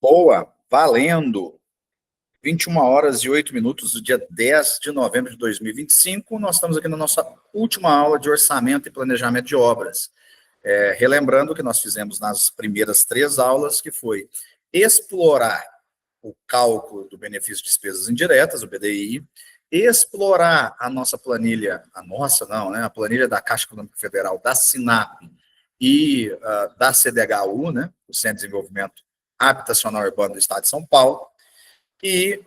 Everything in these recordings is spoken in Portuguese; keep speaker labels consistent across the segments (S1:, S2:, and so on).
S1: Boa, valendo. 21h08 do dia 10 de novembro de 2025. Nós estamos aqui na nossa última aula de orçamento e planejamento de obras. Relembrando o que nós fizemos nas primeiras 3 aulas, que foi explorar o cálculo do benefício de despesas indiretas, o BDI, explorar a nossa planilha, a planilha da Caixa Econômica Federal, da SINAP e da CDHU, né, o Centro de Desenvolvimento Habitacional Urbano do Estado de São Paulo. E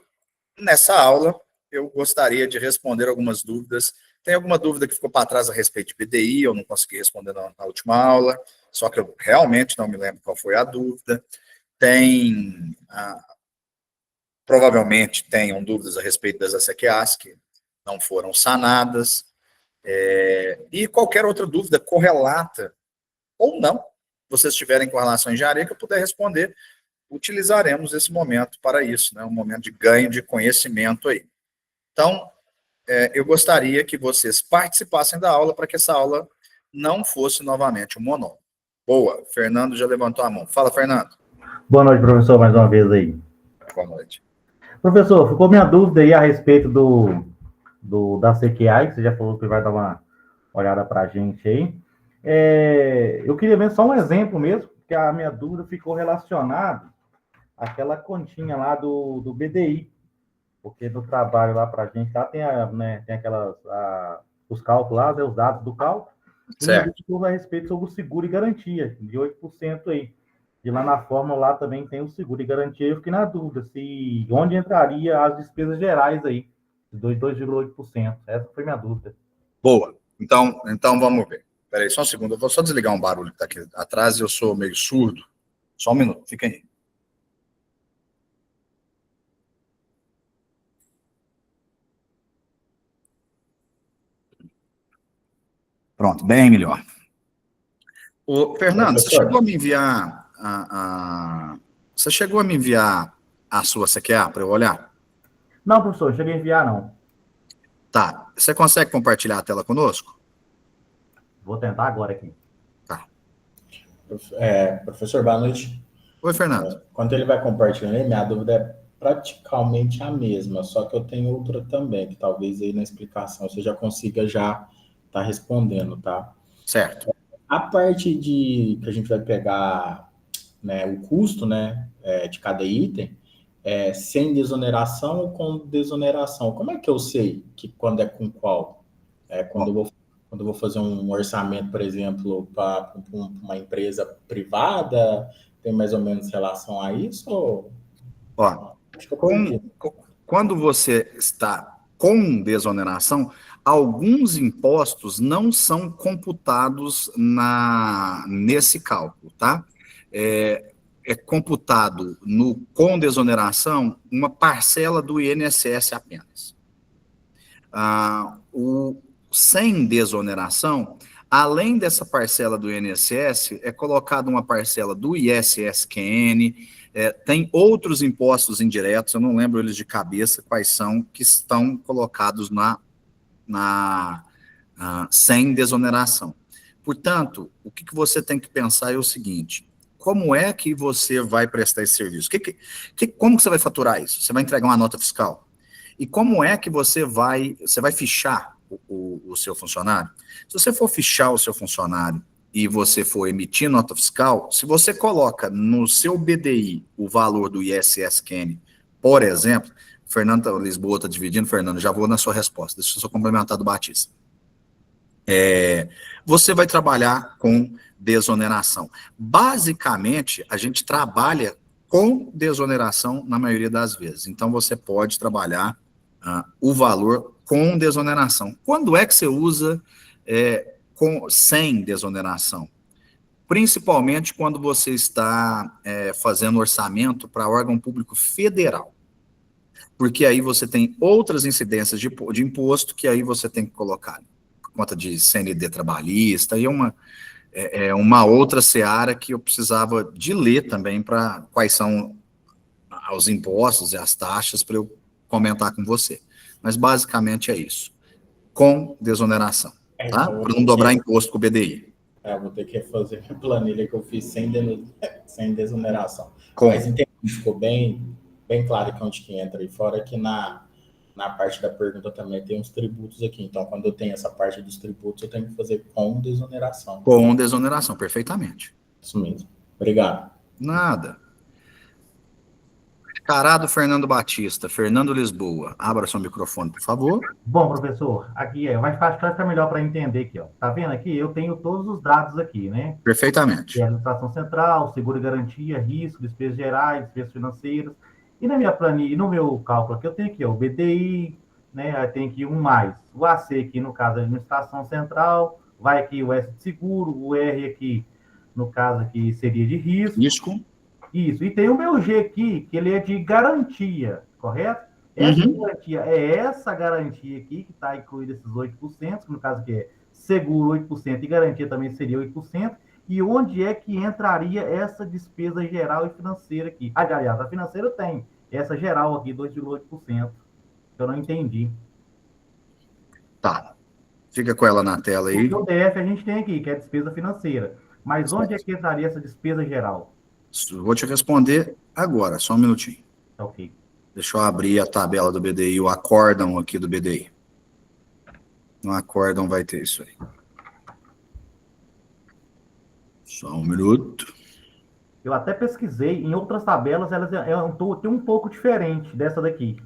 S1: nessa aula eu gostaria de responder algumas dúvidas. Tem alguma dúvida que ficou para trás a respeito de PDI, eu não consegui responder na última aula, só que eu realmente não me lembro qual foi a dúvida. Provavelmente tenham dúvidas a respeito das ACQAs que não foram sanadas, e qualquer outra dúvida correlata ou não, vocês tiverem com relação à engenharia, que eu puder responder, utilizaremos esse momento para isso, né? Um momento de ganho de conhecimento aí. Então, eu gostaria que vocês participassem da aula para que essa aula não fosse novamente um monólogo. Boa, Fernando já levantou a mão. Fala, Fernando.
S2: Boa noite, professor, mais uma vez aí.
S1: Boa noite.
S2: Professor, ficou minha dúvida aí a respeito da CQI, que você já falou que vai dar uma olhada para a gente aí. Eu queria ver só um exemplo mesmo, porque a minha dúvida ficou relacionada àquela continha lá do BDI, porque no trabalho lá para a gente lá tem os cálculos lá, os dados do cálculo, e minha dúvida ficou a respeito sobre o seguro e garantia, de 8% aí. E lá na fórmula lá também tem o seguro e garantia. Eu fiquei na dúvida onde entraria as despesas gerais aí, de 2,8%. Essa foi minha dúvida.
S1: Boa. Então vamos ver. Espera aí, só um segundo. Eu vou só desligar um barulho que está aqui atrás e eu sou meio surdo. Só um minuto, fica aí. Pronto, bem melhor. Fernando, você chegou a me enviar Você chegou a me enviar a sua CQA para eu olhar?
S2: Não, professor, não cheguei a enviar, não.
S1: Tá. Você consegue compartilhar a tela conosco?
S2: Vou tentar agora aqui.
S1: Tá.
S3: Professor, boa noite.
S1: Oi, Fernando.
S3: Quando ele vai compartilhando, minha dúvida é praticamente a mesma, só que eu tenho outra também, que talvez aí na explicação você já consiga já estar respondendo, tá?
S1: Certo.
S3: A parte que a gente vai pegar, né, o custo, né, de cada item, sem desoneração ou com desoneração. Como é que eu sei que quando é com qual? Quando eu vou fazer um orçamento, por exemplo, para uma empresa privada, tem mais ou menos relação a isso? Ou...
S1: Acho que quando você está com desoneração, alguns impostos não são computados nesse cálculo, tá? É computado com desoneração uma parcela do INSS apenas. Sem desoneração, além dessa parcela do INSS, é colocada uma parcela do ISSQN, tem outros impostos indiretos, eu não lembro eles de cabeça quais são, que estão colocados sem desoneração. Portanto, o que você tem que pensar é o seguinte: como é que você vai prestar esse serviço? Como que você vai faturar isso? Você vai entregar uma nota fiscal? E como é que você vai fichar o seu funcionário? Se você for fichar o seu funcionário e você for emitir nota fiscal, se você coloca no seu BDI o valor do ISSQN, por exemplo, Fernando Lisboa está dividindo, Fernando, já vou na sua resposta, deixa eu só complementar do Batista. Você vai trabalhar com desoneração. Basicamente, a gente trabalha com desoneração na maioria das vezes. Então, você pode trabalhar o valor com desoneração. Quando é que você usa sem desoneração? Principalmente quando você está fazendo orçamento para órgão público federal. Porque aí você tem outras incidências de imposto que aí você tem que colocar. Por conta de CND trabalhista, e uma outra seara que eu precisava de ler também para quais são os impostos e as taxas para eu comentar com você. Mas basicamente é isso. Com desoneração, tá? Para não dobrar imposto com o BDI.
S3: Vou ter que refazer a planilha que eu fiz sem desoneração. ficou bem, bem claro aqui onde que entra. E fora que na parte da pergunta também tem uns tributos aqui. Então, quando eu tenho essa parte dos tributos, eu tenho que fazer com desoneração.
S1: Com desoneração, perfeitamente.
S3: Isso mesmo. Obrigado.
S1: Nada. Carado Fernando Batista, Fernando Lisboa. Abra seu microfone, por favor.
S2: Bom, professor, aqui vai ficar melhor para entender aqui, ó. Tá vendo aqui? Eu tenho todos os dados aqui, né?
S1: Perfeitamente.
S2: Que é a administração central, seguro e garantia, risco, despesas gerais, despesas financeiras. E na minha planilha, no meu cálculo aqui, eu tenho aqui, ó, o BDI, né? Aí tem aqui um mais. O AC aqui, no caso, a administração central, vai aqui o S de seguro, o R aqui, no caso aqui, seria de risco.
S1: Risco.
S2: Isso. E tem o meu G aqui, que ele é de garantia, correto? Essa garantia é essa garantia aqui, que está incluída esses 8%, que no caso aqui é seguro 8% e garantia também seria 8%. E onde é que entraria essa despesa geral e financeira aqui? Ah, aliás, a financeira tem essa geral aqui, 2,8%, que eu não entendi.
S1: Tá. Fica com ela na tela aí.
S2: O DF a gente tem aqui, que é a despesa financeira. Mas onde é que entraria essa despesa geral?
S1: Vou te responder agora, só um minutinho.
S2: Ok.
S1: Deixa eu abrir a tabela do BDI, o acórdão aqui do BDI. No acórdão vai ter isso aí. Só um minuto.
S2: Eu até pesquisei, em outras tabelas, elas tem um pouco diferente dessa daqui.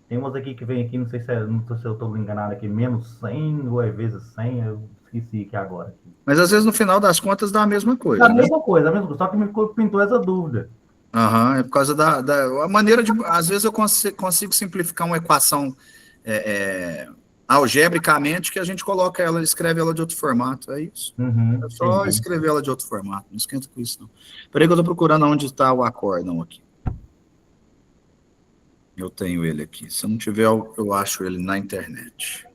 S2: Tem umas aqui que vem aqui, não sei se eu estou enganado aqui, menos 100 ou é vezes 100, eu esqueci aqui agora.
S1: Mas às vezes no final das contas dá a mesma coisa.
S2: Dá a mesma coisa, só que me pintou essa dúvida.
S1: É por causa da maneira de... Às vezes eu consigo simplificar uma equação algebricamente que a gente coloca ela, escreve ela de outro formato, é isso. É só escrever ela de outro formato, não esquenta com isso não. Peraí que eu estou procurando onde está o acórdão aqui. Eu tenho ele aqui. Se eu não tiver, eu acho ele na internet.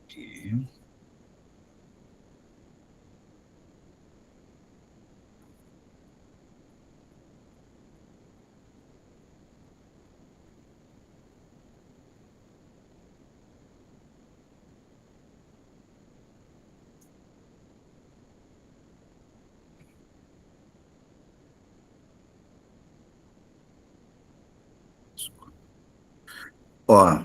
S1: Aqui. Ó,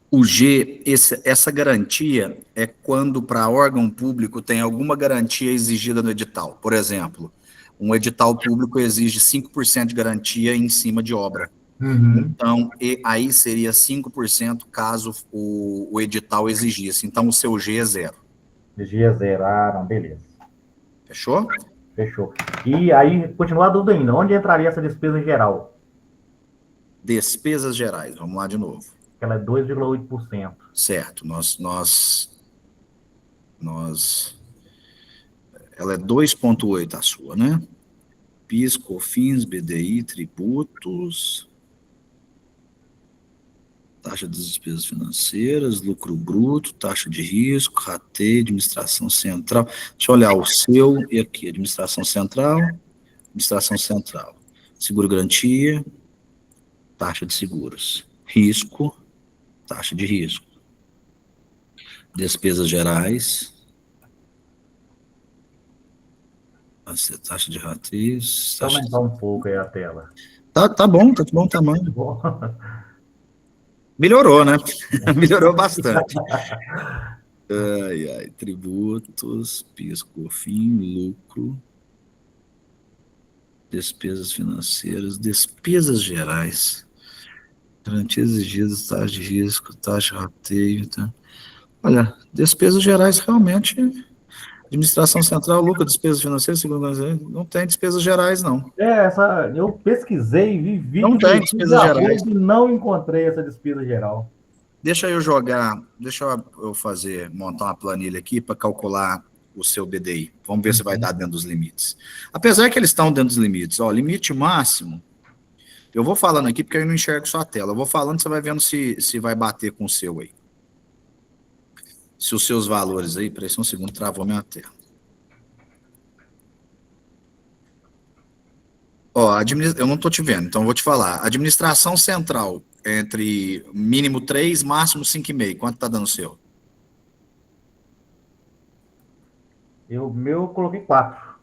S1: o G, essa garantia é quando para órgão público tem alguma garantia exigida no edital. Por exemplo, um edital público exige 5% de garantia em cima de obra. Então, aí seria 5% caso o edital exigisse. Então, o seu G é 0.
S2: G é 0, não, beleza.
S1: Fechou?
S2: Fechou. E aí, continua a dúvida ainda, onde entraria essa despesa geral?
S1: Despesas gerais, vamos lá de novo.
S2: Ela é 2,8%.
S1: Certo, ela é 2,8 a sua, né? PIS, COFINS, BDI, tributos, taxa das despesas financeiras, lucro bruto, taxa de risco, rateio, administração central. Deixa eu olhar o seu e aqui, administração central, seguro garantia, taxa de seguros, risco, taxa de risco, despesas gerais, taxa de rateio.
S2: Deixa eu aumentar um pouco aí a tela.
S1: Tá bom o tamanho. Melhorou, né? Melhorou bastante. Tributos, PIS, COFINS, lucro, despesas financeiras, despesas gerais, garantias exigidas, taxa de risco, taxa de rateio. Tá? Olha, despesas gerais realmente, administração central, lucro, despesas financeiras, não tem despesas gerais, não.
S2: Eu pesquisei, vi vídeo.
S1: Não tem despesas gerais.
S2: E não encontrei essa despesa geral.
S1: Deixa eu montar uma planilha aqui para calcular o seu BDI. Vamos ver se vai dar dentro dos limites. Apesar que eles estão dentro dos limites. Ó, limite máximo Eu vou falando aqui porque eu não enxergo sua tela. Eu vou falando, você vai vendo se vai bater com o seu aí. Se os seus valores aí, peraí só um segundo, travou minha tela. Ó, eu não estou te vendo, então eu vou te falar. Administração central, entre mínimo 3, máximo 5,5. Quanto está dando o seu?
S2: O meu eu coloquei 4.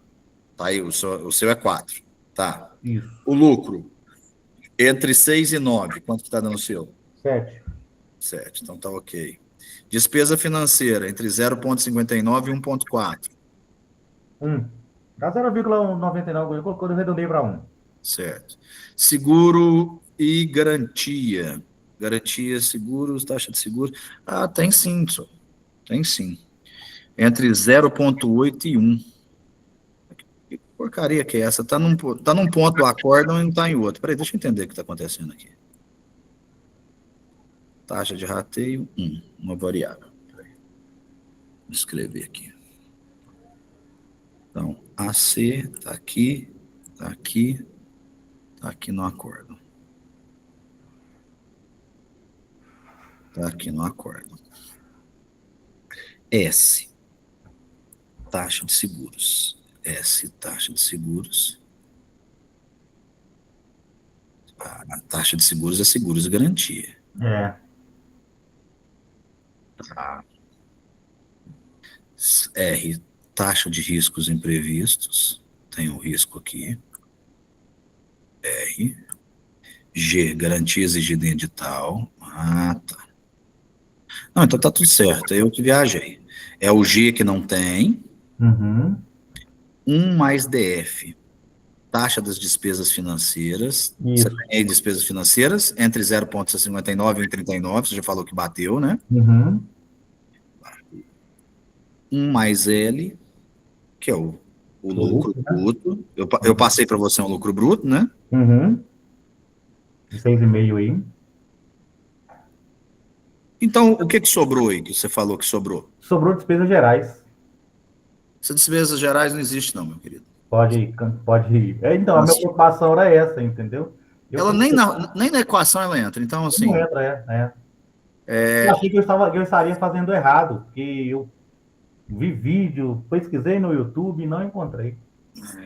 S1: Tá aí, o seu é 4. Tá.
S2: Isso.
S1: O lucro, entre 6 e 9. Quanto que está dando o seu?
S2: 7.
S1: 7, então tá ok. Despesa financeira, entre 0,59 e 1,4.
S2: 1. Dá 0,99, eu redondei para 1.
S1: Certo. Seguro e garantia. Garantia, seguros, taxa de seguro. Ah, tem sim, senhor. Tem sim. Entre 0,8 e 1. Que porcaria que é essa? Tá num ponto do acórdão e não tá em outro. Peraí, deixa eu entender o que está acontecendo aqui. Taxa de rateio, 1. Uma variável. Peraí. Vou escrever aqui. Então, AC tá aqui, tá aqui, tá aqui no acórdão. Tá aqui no acórdão. S, taxa de seguros. S, taxa de seguros. A taxa de seguros é seguros e garantia.
S2: É.
S1: R, taxa de riscos imprevistos. Tem um risco aqui. R. G, garantia exigida em edital. Ah, tá. Não, então tá tudo certo. Eu que viajei. É o G que não tem.
S2: Uhum.
S1: 1 mais DF. Taxa das despesas financeiras.
S2: Isso.
S1: Você tem aí despesas financeiras entre 0,59 e 1,39. Você já falou que bateu, né?
S2: Uhum.
S1: 1 mais L, que é o lucro
S2: lucro, né?
S1: bruto. Eu passei para você um lucro bruto, né?
S2: Uhum. De 6,5 aí.
S1: Então, o que sobrou aí, que você falou que sobrou?
S2: Sobrou despesas gerais.
S1: Essas despesas gerais não existe não, meu querido.
S2: Pode ir. Então, a minha preocupação era essa, entendeu?
S1: Ela nem na equação ela entra, então assim...
S2: Não entra, Eu achei que eu estaria fazendo errado, porque eu vi vídeo, pesquisei no YouTube e não encontrei.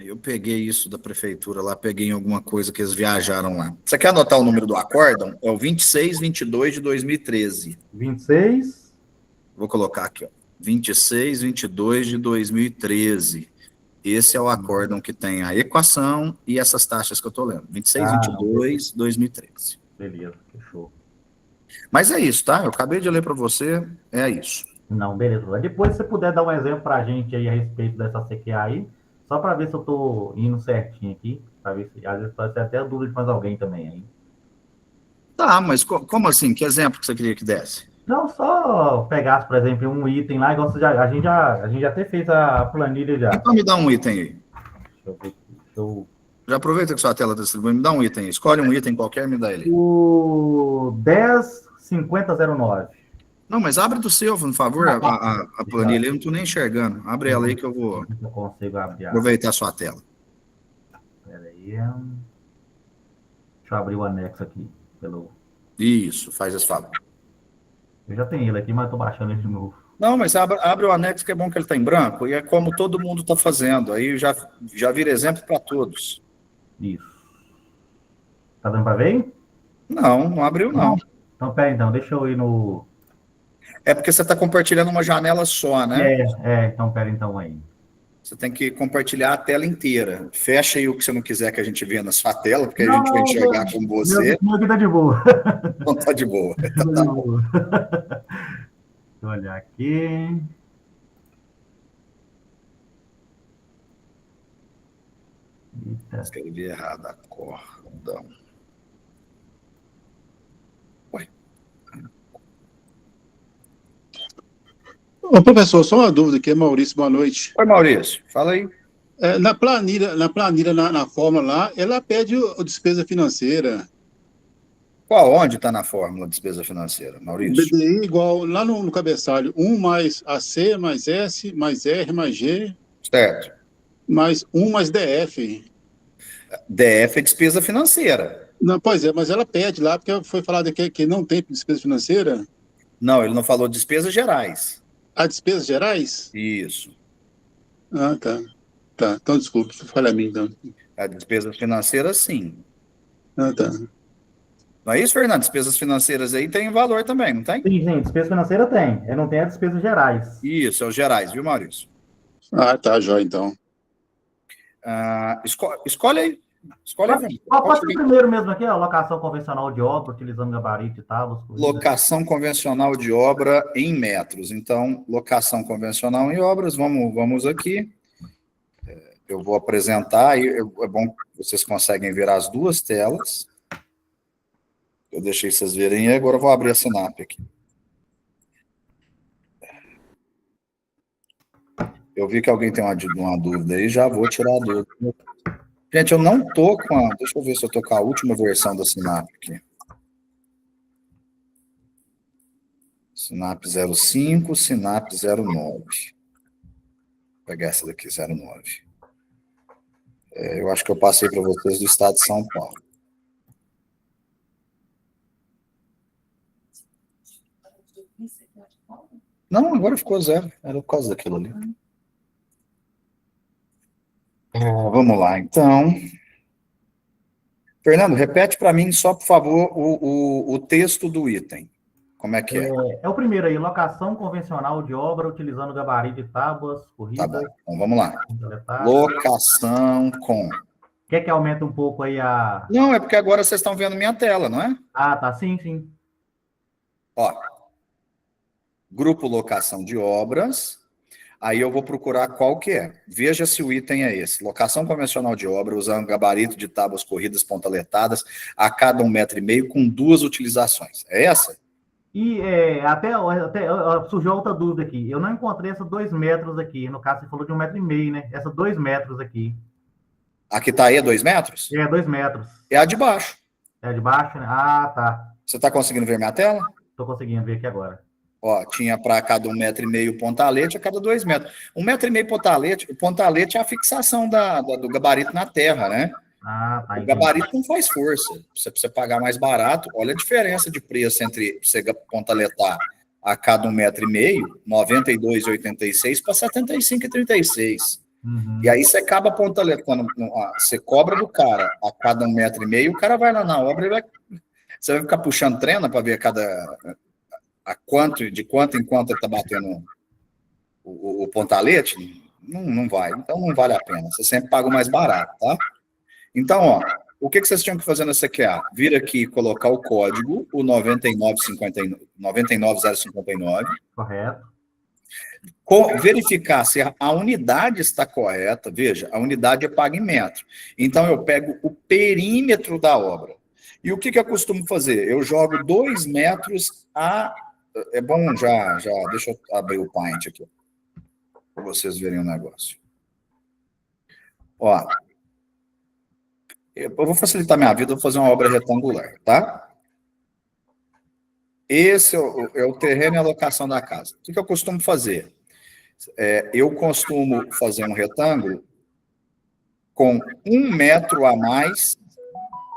S1: Eu peguei isso da prefeitura lá, peguei em alguma coisa que eles viajaram lá. Você quer anotar o número do acórdão? É o 2622 de 2013.
S2: 26?
S1: Vou colocar aqui, ó. 2622 de 2013. Esse é o acórdão que tem a equação e essas taxas que eu estou lendo. 2622 de 2013.
S2: Beleza, fechou.
S1: Mas é isso, tá? Eu acabei de ler para você, é isso.
S2: Não, beleza. Depois, se você puder dar um exemplo para a gente aí a respeito dessa CQA aí, só para ver se eu estou indo certinho aqui, para ver se às vezes pode ter até dúvida de mais alguém também aí.
S1: Tá, mas como assim? Que exemplo que você queria que desse?
S2: Não, só pegasse, por exemplo, um item lá, igual a gente já até fez a planilha já.
S1: Então me dá um item aí.
S2: Deixa eu ver aqui.
S1: Já aproveita que sua tela está distribuindo, me dá um item aí. Escolhe um item qualquer, me dá ele.
S2: O 105009.
S1: Não, mas abre do seu, por favor, a planilha. Eu não estou nem enxergando. Abre ela aí que eu vou
S2: Eu consigo abrir.
S1: aproveitar a sua tela.
S2: Espera aí. Deixa eu abrir o anexo aqui.
S1: Isso, faz esse favor.
S2: Eu já tenho ele aqui, mas estou baixando ele de novo.
S1: Não, mas abre o anexo, que é bom que ele está em branco, e é como todo mundo está fazendo. Aí já vira exemplo para todos.
S2: Isso. Tá dando para ver?
S1: Não abriu, não.
S2: Então, pera então, deixa eu ir no...
S1: É porque você está compartilhando uma janela só, né?
S2: Então pera então aí.
S1: Você tem que compartilhar a tela inteira. Fecha aí o que você não quiser que a gente veja na sua tela, porque a gente vai enxergar com você.
S2: Meu aqui tá de boa.
S1: Não tá de boa. Então, tá bom.
S2: Deixa eu olhar aqui. Eita.
S1: Escrevi errado, acórdão. Ué.
S4: Ô, professor, só uma dúvida aqui, Maurício, boa noite.
S1: Oi, Maurício, fala aí.
S4: Na planilha, na fórmula lá, ela pede a despesa financeira.
S1: Onde está na fórmula de despesa financeira, Maurício?
S4: BDI igual lá no cabeçalho, 1 mais AC, mais S, mais R, mais G,
S1: Certo.
S4: mais 1 mais DF.
S1: DF é despesa financeira.
S4: Não, pois é, mas ela pede lá, porque foi falado que não tem despesa financeira.
S1: Não, ele não falou despesas gerais.
S4: Há despesas gerais?
S1: Isso.
S4: Ah, tá. Tá, então desculpe, falha a mim, então.
S1: A despesas financeiras, sim.
S4: Ah, tá.
S1: Não é isso, Fernando? Despesas financeiras aí tem valor também, não tem?
S2: Sim, sim, despesa financeira tem. Eu não tenho as despesas gerais.
S1: Isso, é os gerais, viu, Maurício?
S4: Ah, tá, jóia, então.
S1: Escolhe aí. Escolhe aí, Fernando.
S2: Pode ser primeiro mesmo aqui, a locação convencional de obra, utilizando gabarito e tábuas.
S1: Locação convencional de obra em metros. Então, locação convencional em obras, vamos aqui. Eu vou apresentar, é bom que vocês conseguem ver as duas telas. Eu deixei vocês verem aí, agora eu vou abrir a Sinap aqui. Eu vi que alguém tem uma dúvida aí, já vou tirar a dúvida. Gente, eu não tô com a... Deixa eu ver se eu tô com a última versão da Sinap aqui. Sinap 05, Sinap 09. Vou pegar essa daqui, 09. Eu acho que eu passei para vocês do estado de São Paulo. Não, agora ficou 0. Era por causa daquilo ali. Vamos lá, então. Fernando, repete para mim só, por favor, o texto do item. Como é que é?
S2: É o primeiro aí, locação convencional de obra, utilizando gabarito e tábuas, corridas.
S1: Tá bom, então vamos lá. Locação com...
S2: Quer que aumente um pouco aí a...
S1: Não, é porque agora vocês estão vendo minha tela, não é?
S2: Ah, tá, sim, sim.
S1: Ó, grupo locação de obras, aí eu vou procurar qual que é. Veja se o item é esse. Locação convencional de obra, usando gabarito de tábuas corridas pontaletadas a cada 1,5 m com 2 utilizações. É essa?
S2: E até surgiu outra dúvida aqui. Eu não encontrei essa 2 metros aqui. No caso, você falou de 1,5 m, né? Essa 2 metros aqui.
S1: A que está aí é 2 metros?
S2: 2 metros.
S1: É a de baixo.
S2: É a de baixo, né? Ah, tá.
S1: Você está conseguindo ver minha tela?
S2: Estou conseguindo ver aqui agora.
S1: Ó, tinha para cada 1,5 m pontalete, a cada 2 metros. 1,5 m pontalete, o pontalete é a fixação do gabarito na terra, né?
S2: Ah, tá.
S1: O gabarito não faz força. Você precisa pagar mais barato. Olha a diferença de preço entre você pontaletar a cada 1,5 m, R$ 92,86 para R$ 75,36.
S2: Uhum.
S1: E aí você acaba pontaletando, você cobra do cara a cada 1,5 m, o cara vai lá na obra e você vai ficar puxando trena para ver de quanto em quanto ele está batendo o pontalete. Não vai. Então não vale a pena. Você sempre paga o mais barato, tá? Então, ó, o que vocês tinham que fazer nessa QA? Vir aqui e colocar o código, o 99059.
S2: Correto.
S1: Verificar se a unidade está correta. Veja, a unidade é paga em metro. Então, eu pego o perímetro da obra. E o que eu costumo fazer? Eu jogo 2 metros a... É bom já... Deixa eu abrir o Paint aqui, para vocês verem o negócio. Ó, eu vou facilitar minha vida, vou fazer uma obra retangular, tá? Esse é o terreno e a locação da casa. O que eu costumo fazer? Eu costumo fazer um retângulo com 1 metro a mais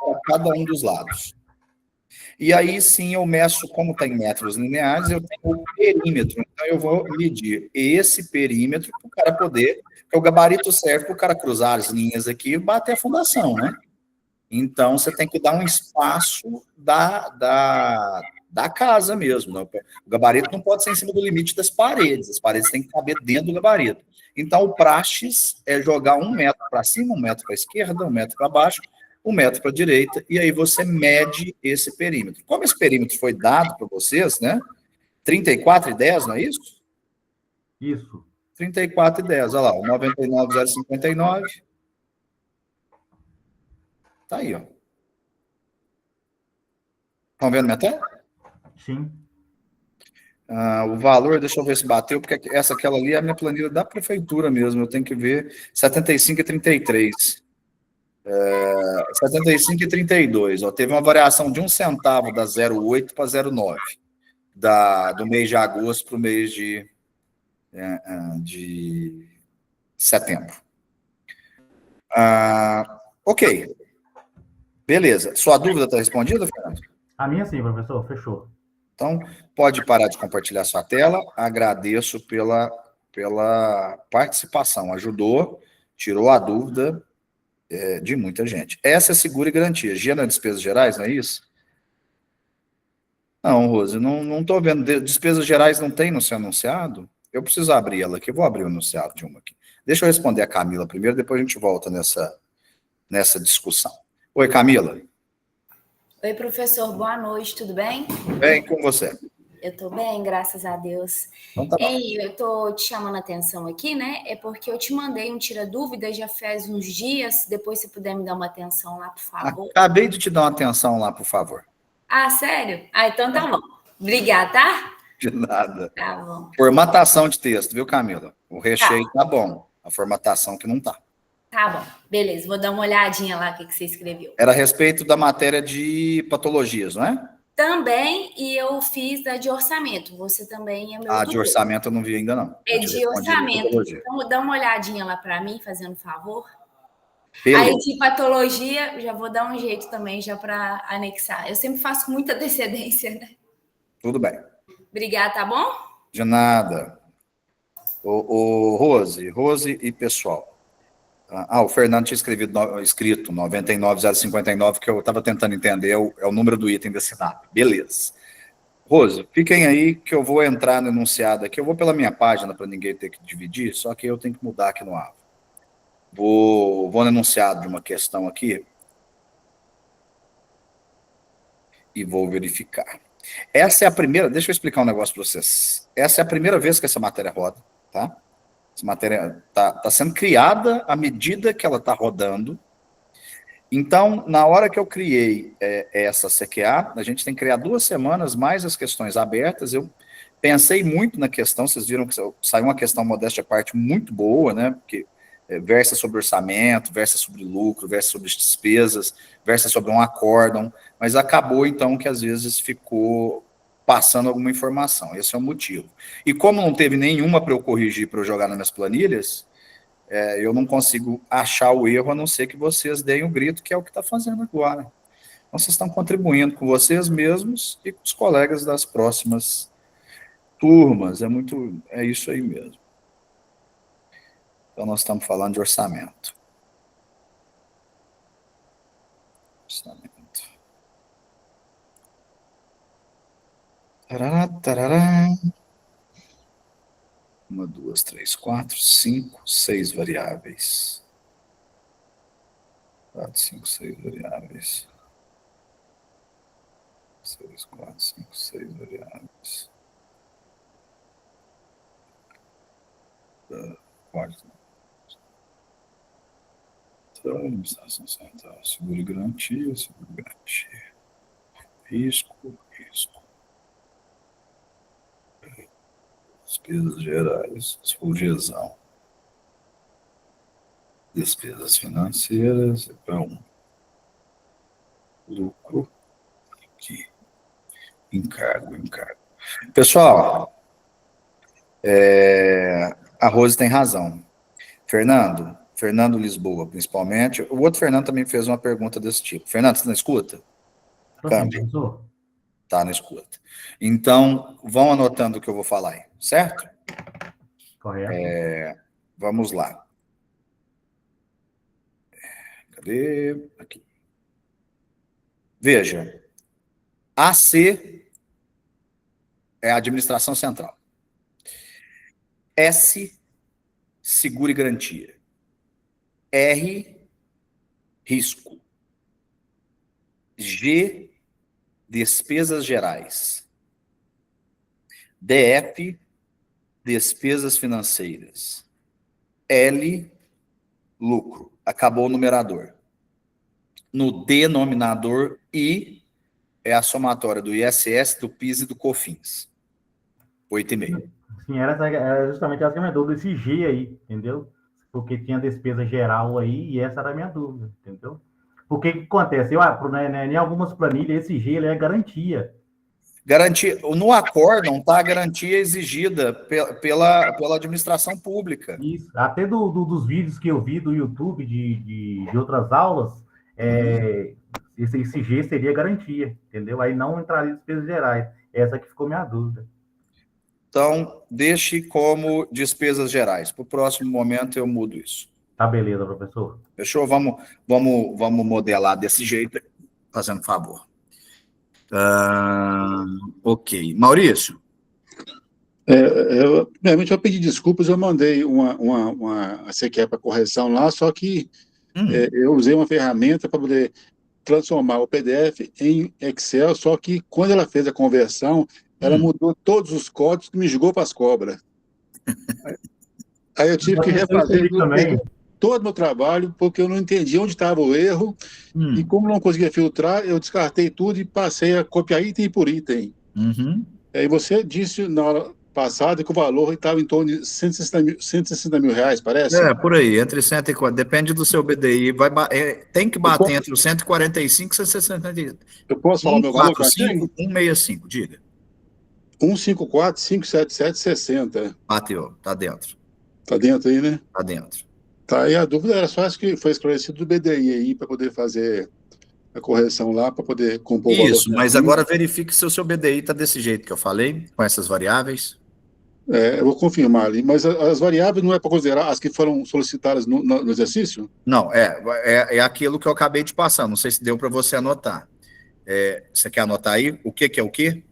S1: para cada um dos lados. E aí sim eu meço, como está em metros lineares, eu tenho o perímetro. Então eu vou medir esse perímetro para o cara poder, porque o gabarito serve para o cara cruzar as linhas aqui e bater a fundação, né? Então você tem que dar um espaço da casa mesmo. Né? O gabarito não pode ser em cima do limite das paredes, as paredes têm que caber dentro do gabarito. Então o praxis é jogar 1 metro para cima, 1 metro para a esquerda, 1 metro para baixo, 1 metro para a direita, e aí você mede esse perímetro. Como esse perímetro foi dado para vocês, né? 34,10, não é isso?
S2: Isso.
S1: 34,10, olha lá, o 99,059. Tá aí, ó. Estão vendo minha tela?
S2: Sim.
S1: O valor, deixa eu ver se bateu, porque aquela ali é a minha planilha da prefeitura mesmo, eu tenho que ver, 75,33. 75,32, ó, teve uma variação de 1 centavo da 0,8 para 0,9, do mês de agosto para o mês de setembro. Ok. Beleza. Sua dúvida está respondida, Fernando?
S2: A minha sim, professor, fechou.
S1: Então, pode parar de compartilhar sua tela. Agradeço pela participação. Ajudou, tirou a dúvida de muita gente. Essa é seguro e garantia. G nas despesas gerais, não é isso? Não, Rose, não estou vendo. Despesas gerais não tem no seu anunciado? Eu preciso abrir ela aqui. Eu vou abrir o enunciado de uma aqui. Deixa eu responder a Camila primeiro, depois a gente volta nessa discussão. Oi, Camila.
S5: Oi, professor, boa noite, tudo bem?
S1: Bem com você.
S5: Eu estou bem, graças a Deus.
S1: Então tá bom.
S5: Ei, eu estou te chamando a atenção aqui, né? É porque eu te mandei um tira-dúvida já faz uns dias. Depois, se puder me dar uma atenção lá, por favor.
S1: Acabei de te dar uma atenção lá, por favor.
S5: Ah, sério? Ah, então tá bom. Obrigada, tá?
S1: De nada.
S5: Tá bom.
S1: Formatação de texto, viu, Camila? O recheio tá bom. A formatação que não tá.
S5: Tá bom, beleza. Vou dar uma olhadinha lá o que você escreveu.
S1: Era a respeito da matéria de patologias, não é?
S5: Também, e eu fiz da de orçamento. Você também é meu
S1: A de
S5: tutor.
S1: orçamento eu não vi ainda, não.
S5: É
S1: Eu te
S5: de
S1: respondi
S5: orçamento.
S1: patologia.
S5: Então, dá uma olhadinha lá para mim, fazendo favor.
S1: Beleza.
S5: Aí, de patologia, já vou dar um jeito também, já para anexar. Eu sempre faço com muita antecedência, né?
S1: Tudo bem.
S5: Obrigada, tá bom?
S1: De nada. Rose e pessoal. O Fernando tinha escrito 99059, que eu estava tentando entender, é o número do item da SINAP. Beleza. Rose, fiquem aí que eu vou entrar no enunciado aqui. Eu vou pela minha página para ninguém ter que dividir, só que eu tenho que mudar aqui no AVA. Vou no enunciado de uma questão aqui e vou verificar. Essa é a primeira, deixa eu explicar um negócio para vocês. Essa é a primeira vez que essa matéria roda, tá? Essa matéria está sendo criada à medida que ela está rodando. Então, na hora que eu criei essa CQA, a gente tem que criar 2 semanas mais as questões abertas. Eu pensei muito na questão, vocês viram que saiu uma questão, modéstia à parte, muito boa, né? Porque versa sobre orçamento, versa sobre lucro, versa sobre despesas, versa sobre um acórdão, mas acabou, então, que às vezes ficou passando alguma informação. Esse é o motivo. E como não teve nenhuma para eu corrigir, para eu jogar nas minhas planilhas, eu não consigo achar o erro, a não ser que vocês deem o grito, que é o que está fazendo agora. Então, vocês estão contribuindo com vocês mesmos e com os colegas das próximas turmas. É isso aí mesmo. Então, nós estamos falando de orçamento. Orçamento. Tarará, tarará. 1, 2, 3, 4, 5, 6 variáveis. 4, 5, 6 variáveis. 6, 4, 5, 6 variáveis. 4. Administração central. Seguro e garantia, seguro e garantia. Risco. Despesas gerais, subgesão. Despesas financeiras, para 1. Lucro, aqui. Encargo. Pessoal, a Rose tem razão. Fernando Lisboa, principalmente. O outro Fernando também fez uma pergunta desse tipo. Fernando, você não escuta?
S2: Professor?
S1: Tá, não escuta. Então, vão anotando o que eu vou falar aí, certo?
S2: Correto.
S1: Vamos lá. Cadê? Aqui. Veja. AC é a administração central. S, seguro e garantia. R, risco. G, despesas gerais. DF, despesas financeiras. L, lucro. Acabou o numerador. No denominador, I é a somatória do ISS, do PIS e do COFINS. 8,5.
S2: Sim, era justamente essa que é a minha dúvida, esse G aí, entendeu? Porque tinha despesa geral aí e essa era a minha dúvida, entendeu? Porque o que acontece? Em algumas planilhas, esse G ele é garantia.
S1: Garantia, no acórdão está a garantia exigida pela administração pública.
S2: Isso. Até dos vídeos que eu vi do YouTube de outras aulas, esse G seria garantia, entendeu? Aí não entraria despesas gerais. Essa que ficou minha dúvida.
S1: Então, deixe como despesas gerais. Para o próximo momento eu mudo isso.
S2: Tá, beleza, professor.
S1: Fechou? Vamos modelar desse jeito, fazendo favor. Ok. Maurício?
S4: Primeiramente, eu pedi desculpas, eu mandei uma CQE para correção lá, só que eu usei uma ferramenta para poder transformar o PDF em Excel, só que quando ela fez a conversão, ela mudou todos os códigos e me jogou para as cobras. Aí eu tive que refazer todo o meu trabalho, porque eu não entendi onde estava o erro, e como não conseguia filtrar, eu descartei tudo e passei a copiar item por item. Aí você disse na hora passada que o valor estava em torno de 160 mil reais, parece?
S1: Por aí, entre 140, depende do seu BDI, tem que bater entre os 145 e 160.
S4: Eu posso falar o meu valor?
S1: 165, diga.
S4: 154, 577, 60.
S1: Bateu, tá dentro.
S4: Tá dentro aí, né?
S1: Tá dentro.
S4: Tá, e a dúvida era só acho que foi esclarecido do BDI aí, para poder fazer a correção lá, para poder compor o valor.
S1: Isso, mas agora verifique se o seu BDI está desse jeito que eu falei, com essas variáveis.
S4: Eu vou confirmar ali, mas as variáveis não é para considerar as que foram solicitadas no exercício?
S1: Não, é aquilo que eu acabei de passar, não sei se deu para você anotar. Você quer anotar aí? O que é o quê?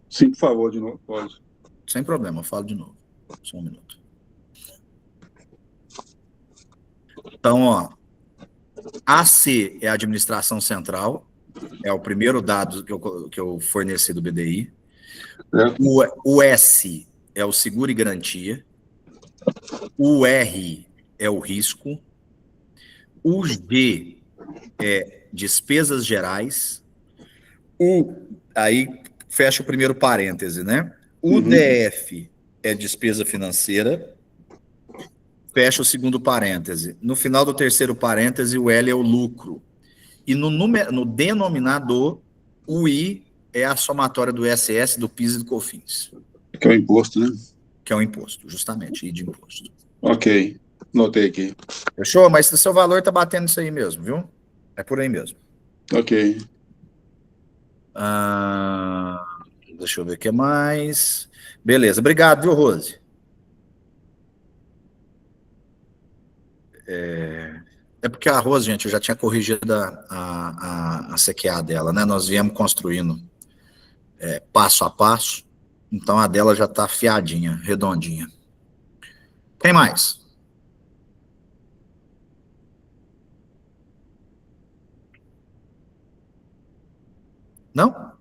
S4: Sim, por favor, de novo, pode.
S1: Sem problema, eu falo de novo. Só um minuto. Então, ó, AC é a administração central, é o primeiro dado que eu forneci do BDI. O S é o seguro e garantia. O R é o risco. O G é despesas gerais. Aí fecha o primeiro parêntese, né? O DF é despesa financeira. Fecha o segundo parêntese. No final do terceiro parêntese, o L é o lucro. E no denominador, o I é a somatória do ISS, do PIS e do COFINS.
S4: Que é o imposto, né?
S1: Que é o imposto, justamente, I de imposto.
S4: Ok, notei aqui.
S1: Fechou? Mas o seu valor tá batendo isso aí mesmo, viu? É por aí mesmo.
S4: Ok.
S1: Deixa eu ver o que mais. Beleza, obrigado, viu, Rose? É porque a Rose, gente, eu já tinha corrigido a CQA dela, né? Nós viemos construindo passo a passo, então a dela já tá afiadinha, redondinha. Quem mais? Não?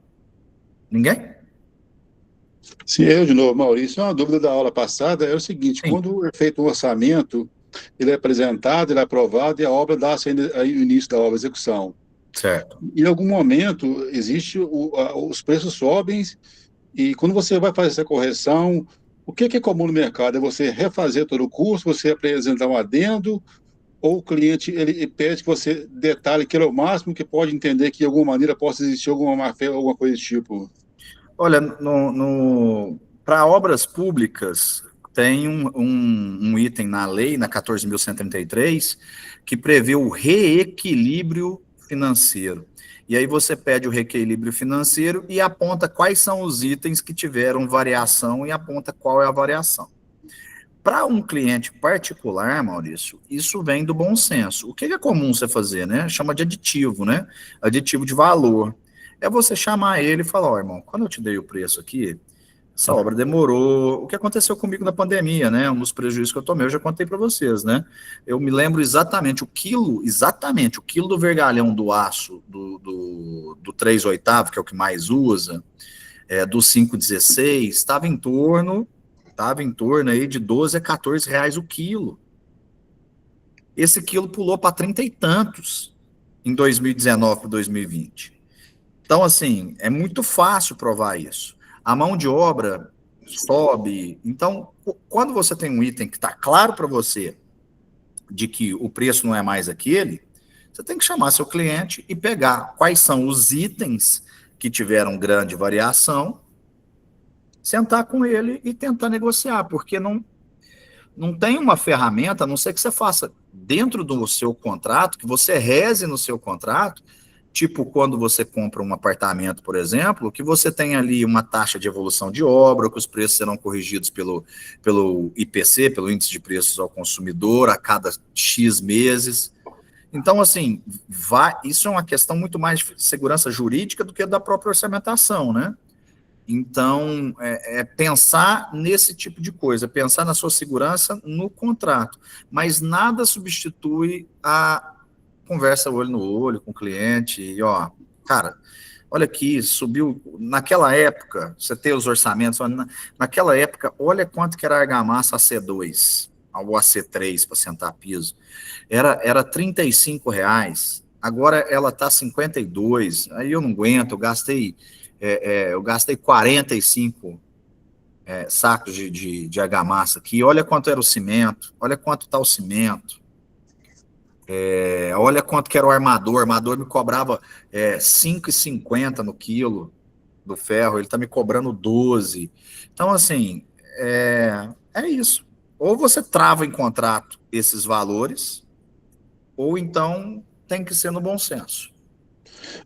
S1: Ninguém?
S4: Sim, eu de novo, Maurício. Uma dúvida da aula passada é o seguinte:
S1: Sim.
S4: quando é feito o orçamento, ele é apresentado, ele é aprovado e a obra dá-se o início da obra, a execução.
S1: Certo.
S4: Em algum momento, os preços sobem e quando você vai fazer essa correção, o que é comum no mercado? É você refazer todo o curso, você apresentar um adendo, ou o cliente ele pede que você detalhe que é o máximo que pode entender que de alguma maneira possa existir alguma má-fé, alguma coisa desse tipo?
S1: Olha, para obras públicas, tem um item na lei, na 14.133, que prevê o reequilíbrio financeiro. E aí você pede o reequilíbrio financeiro e aponta quais são os itens que tiveram variação e aponta qual é a variação. Para um cliente particular, Maurício, isso vem do bom senso. O que é comum você fazer, né? Chama de aditivo, né? Aditivo de valor. É você chamar ele e falar, irmão, quando eu te dei o preço aqui, essa obra demorou. O que aconteceu comigo na pandemia, né? Um dos prejuízos que eu tomei, eu já contei para vocês, né? Eu me lembro exatamente o quilo do vergalhão do aço do 3/8, que é o que mais usa, do 5,16, estava em torno aí de 12 a 14 reais o quilo. Esse quilo pulou para 30 e tantos em 2019 para 2020. Então, assim, é muito fácil provar isso. A mão de obra sobe. Então, quando você tem um item que está claro para você de que o preço não é mais aquele, você tem que chamar seu cliente e pegar quais são os itens que tiveram grande variação, sentar com ele e tentar negociar, porque não tem uma ferramenta, a não ser que você faça dentro do seu contrato, que você reze no seu contrato, Tipo, quando você compra um apartamento, por exemplo, que você tem ali uma taxa de evolução de obra, que os preços serão corrigidos pelo IPC, pelo Índice de Preços ao Consumidor, a cada X meses. Então, assim, isso é uma questão muito mais de segurança jurídica do que da própria orçamentação, né? Então, pensar nesse tipo de coisa, pensar na sua segurança no contrato, mas nada substitui a conversa olho no olho com o cliente, e ó, cara, olha aqui, subiu, naquela época, você tem os orçamentos, naquela época, olha quanto que era a argamassa AC2, ou AC3 para sentar piso, era R$ 35, agora ela está 52, aí eu não aguento, eu gastei 45 sacos de argamassa aqui, olha quanto era o cimento, olha quanto está o cimento, olha quanto que era o armador me cobrava R$ 5,50 no quilo do ferro, ele está me cobrando 12. Então, assim, é isso. Ou você trava em contrato esses valores, ou então tem que ser no bom senso.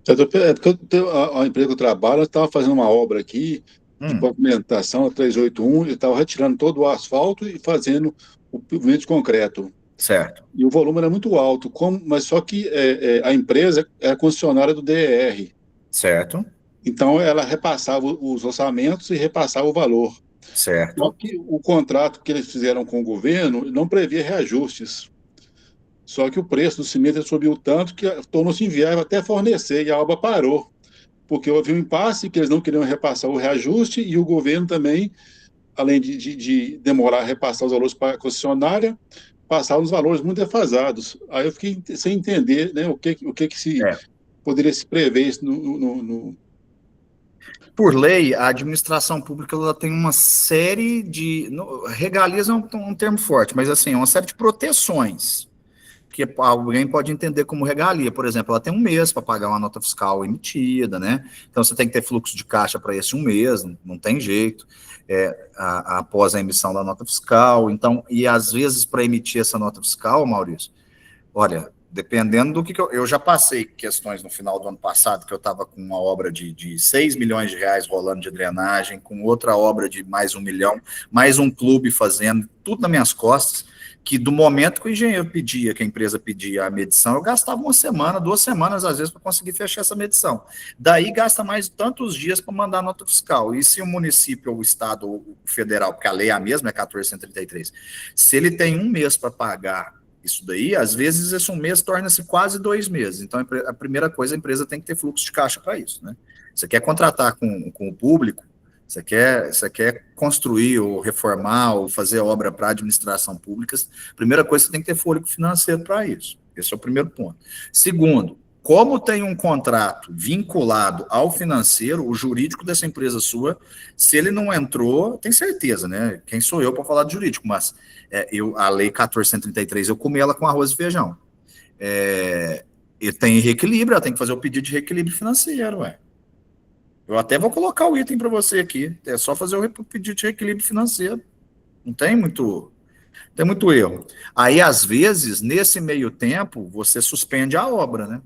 S4: Porque a empresa que eu trabalho estava fazendo uma obra aqui de pavimentação, a 381, e estava retirando todo o asfalto e fazendo o pavimento de concreto.
S1: Certo.
S4: E o volume era muito alto, mas só que a empresa era concessionária do DER.
S1: Certo.
S4: Então, ela repassava os orçamentos e repassava o valor.
S1: Certo.
S4: Só que o contrato que eles fizeram com o governo não previa reajustes. Só que o preço do cimento subiu tanto que tornou-se inviável até fornecer, e a obra parou. Porque houve um impasse que eles não queriam repassar o reajuste, e o governo também, além de demorar a repassar os valores para a concessionária, passar uns valores muito defasados. Aí eu fiquei sem entender, né, o que poderia se prever isso no...
S1: Por lei, a administração pública ela tem uma série de... regalias é um termo forte, mas assim, uma série de proteções que alguém pode entender como regalia. Por exemplo, ela tem um mês para pagar uma nota fiscal emitida, né? Então você tem que ter fluxo de caixa para esse um mês, não tem jeito, após a emissão da nota fiscal. Então, e às vezes para emitir essa nota fiscal, Maurício, olha, dependendo do que eu já passei questões no final do ano passado, que eu estava com uma obra de 6 milhões de reais rolando de drenagem, com outra obra de mais 1 milhão, mais um clube fazendo, tudo nas minhas costas, que do momento que o engenheiro pedia, que a empresa pedia a medição, eu gastava 1 semana, 2 semanas, às vezes, para conseguir fechar essa medição. Daí gasta mais tantos dias para mandar a nota fiscal. E se o município, ou o estado, ou o federal, porque a lei é a mesma, é 1433, se ele tem um mês para pagar isso daí, às vezes esse um mês torna-se quase 2 meses. Então, a primeira coisa, a empresa tem que ter fluxo de caixa para isso, né? Você quer contratar com o público, você quer construir ou reformar ou fazer obra para administração pública, a primeira coisa, você tem que ter fôlego financeiro para isso. Esse é o primeiro ponto. Segundo, como tem um contrato vinculado ao financeiro, o jurídico dessa empresa sua, se ele não entrou, tem certeza, né? Quem sou eu para falar de jurídico? Mas a lei 1433, eu comi ela com arroz e feijão. Ele tem reequilíbrio, ela tem que fazer o pedido de reequilíbrio financeiro, ué. Eu até vou colocar o item para você aqui. É só fazer o pedido de reequilíbrio financeiro. Não tem muito erro. Aí, às vezes, nesse meio tempo, você suspende a obra, né?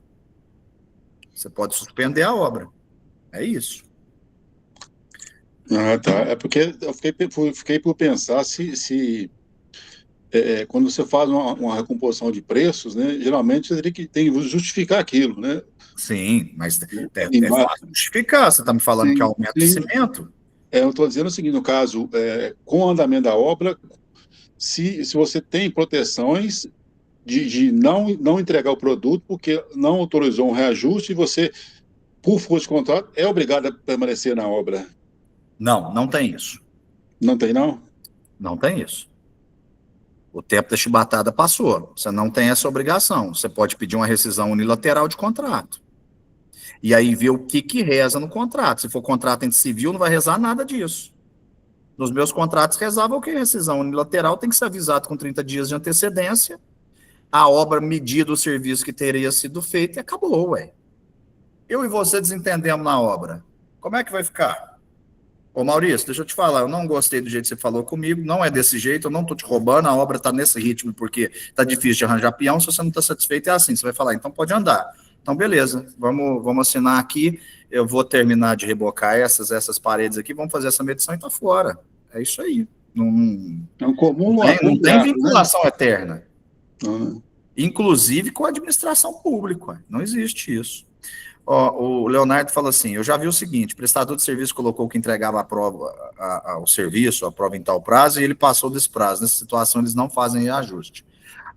S1: Você pode suspender a obra. É isso.
S4: Ah, tá. É porque eu fiquei por pensar se quando você faz uma recomposição de preços, né, geralmente você tem que justificar aquilo, né?
S1: Sim, mas é fácil justificar. Você está me falando que aumenta o cimento?
S4: Eu estou dizendo o seguinte, no caso, com o andamento da obra, se você tem proteções de não entregar o produto porque não autorizou um reajuste e você, por força de contrato, é obrigado a permanecer na obra.
S1: Não tem isso.
S4: Não tem, não?
S1: Não tem isso. O tempo da chibatada passou. Você não tem essa obrigação. Você pode pedir uma rescisão unilateral de contrato. E aí ver o que reza no contrato. Se for contrato entre civil, não vai rezar nada disso. Nos meus contratos rezava o que? Rescisão unilateral tem que ser avisado com 30 dias de antecedência. A obra medida o serviço que teria sido feito e acabou, ué. Eu e você desentendemos na obra. Como é que vai ficar? Ô Maurício, deixa eu te falar, eu não gostei do jeito que você falou comigo, não é desse jeito, eu não estou te roubando, a obra está nesse ritmo porque está difícil de arranjar peão, se você não está satisfeito é assim, você vai falar, então pode andar. Então, beleza, vamos assinar aqui, eu vou terminar de rebocar essas paredes aqui, vamos fazer essa medição e tá fora. É isso aí.
S4: É um comum
S1: não tem
S4: acordo,
S1: vinculação eterna.
S4: né?
S1: Inclusive com a administração pública. Não existe isso. Ó, o Leonardo fala assim, eu já vi o seguinte, o prestador de serviço colocou que entregava a prova, o serviço, a prova em tal prazo, e ele passou desse prazo. Nessa situação, eles não fazem reajuste.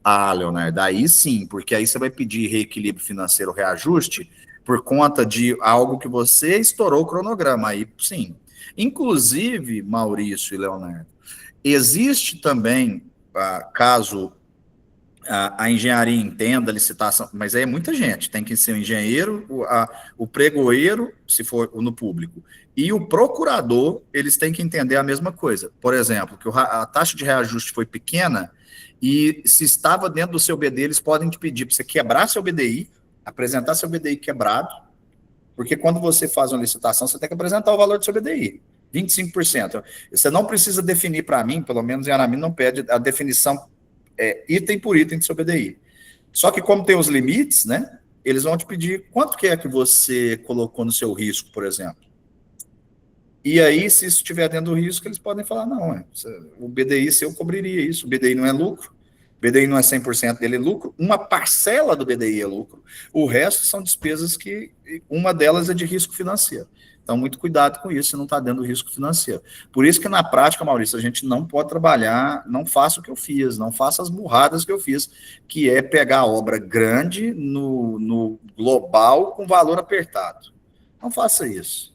S1: Ah, Leonardo, aí sim, porque aí você vai pedir reequilíbrio financeiro, reajuste, por conta de algo que você estourou o cronograma, aí sim. Inclusive, Maurício e Leonardo, existe também, caso a engenharia entenda a licitação, mas aí é muita gente, tem que ser o engenheiro, o pregoeiro, se for no público, e o procurador, eles têm que entender a mesma coisa. Por exemplo, que a taxa de reajuste foi pequena, e se estava dentro do seu BDI, eles podem te pedir para você quebrar seu BDI, apresentar seu BDI quebrado, porque quando você faz uma licitação, você tem que apresentar o valor do seu BDI, 25%. Você não precisa definir para mim, pelo menos em Aramin não pede a definição item por item do seu BDI. Só que como tem os limites, né, eles vão te pedir quanto que é que você colocou no seu risco, por exemplo. E aí, se isso estiver dentro do risco, eles podem falar, não, o BDI seu cobriria isso, o BDI não é lucro, o BDI não é 100% dele é lucro, uma parcela do BDI é lucro, o resto são despesas que, uma delas é de risco financeiro. Então, muito cuidado com isso, se não está dando risco financeiro. Por isso que, na prática, Maurício, a gente não pode trabalhar, não faça o que eu fiz, não faça as burradas que eu fiz, que é pegar a obra grande no global com valor apertado. Não faça isso.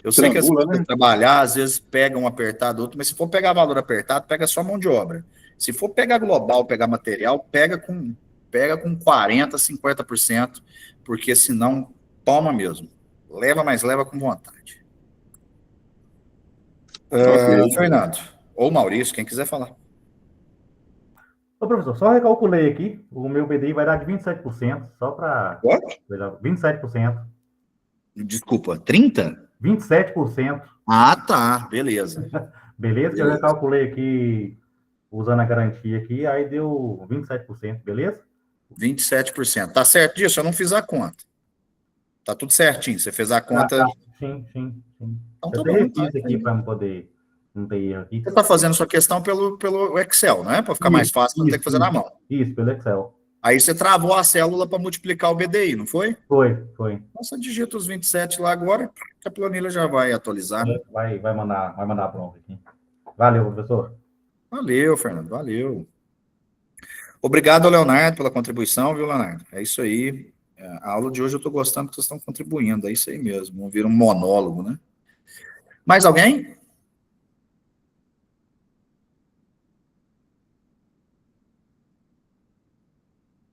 S1: Eu sei que as pessoas trabalhar, às vezes pega um apertado, outro, mas se for pegar valor apertado, pega só mão de obra. Se for pegar global, pegar material, pega com 40%, 50%, porque senão toma mesmo. Leva, mas leva com vontade. Fernando, ou Maurício, quem quiser falar.
S2: Ô, professor, só recalculei aqui, o meu BDI vai dar de 27%, só para... 27%.
S1: Desculpa, 30%?
S2: 27%.
S1: Ah, tá, beleza.
S2: Beleza, que eu recalculei aqui, usando a garantia aqui, aí deu 27%, beleza?
S1: 27%. Tá certo disso? Eu não fiz a conta. Tá tudo certinho, você fez a conta...
S2: Sim.
S1: Então
S2: eu
S1: tá bom.
S2: Tá aqui para poder não ter erro aqui.
S1: Você está fazendo sua questão pelo Excel, né? Para ficar mais fácil, não ter que fazer na mão.
S2: Isso, pelo Excel.
S1: Aí você travou a célula para multiplicar o BDI, não foi?
S2: Foi.
S1: Então você digita os 27 lá agora, que a planilha já vai atualizar.
S2: Vai mandar pronto aqui. Valeu, professor.
S1: Valeu, Fernando, valeu. Obrigado, Leonardo, pela contribuição, viu, Leonardo? É isso aí. A aula de hoje eu estou gostando que vocês estão contribuindo, é isso aí mesmo. Vamos vir um monólogo, né? Mais alguém?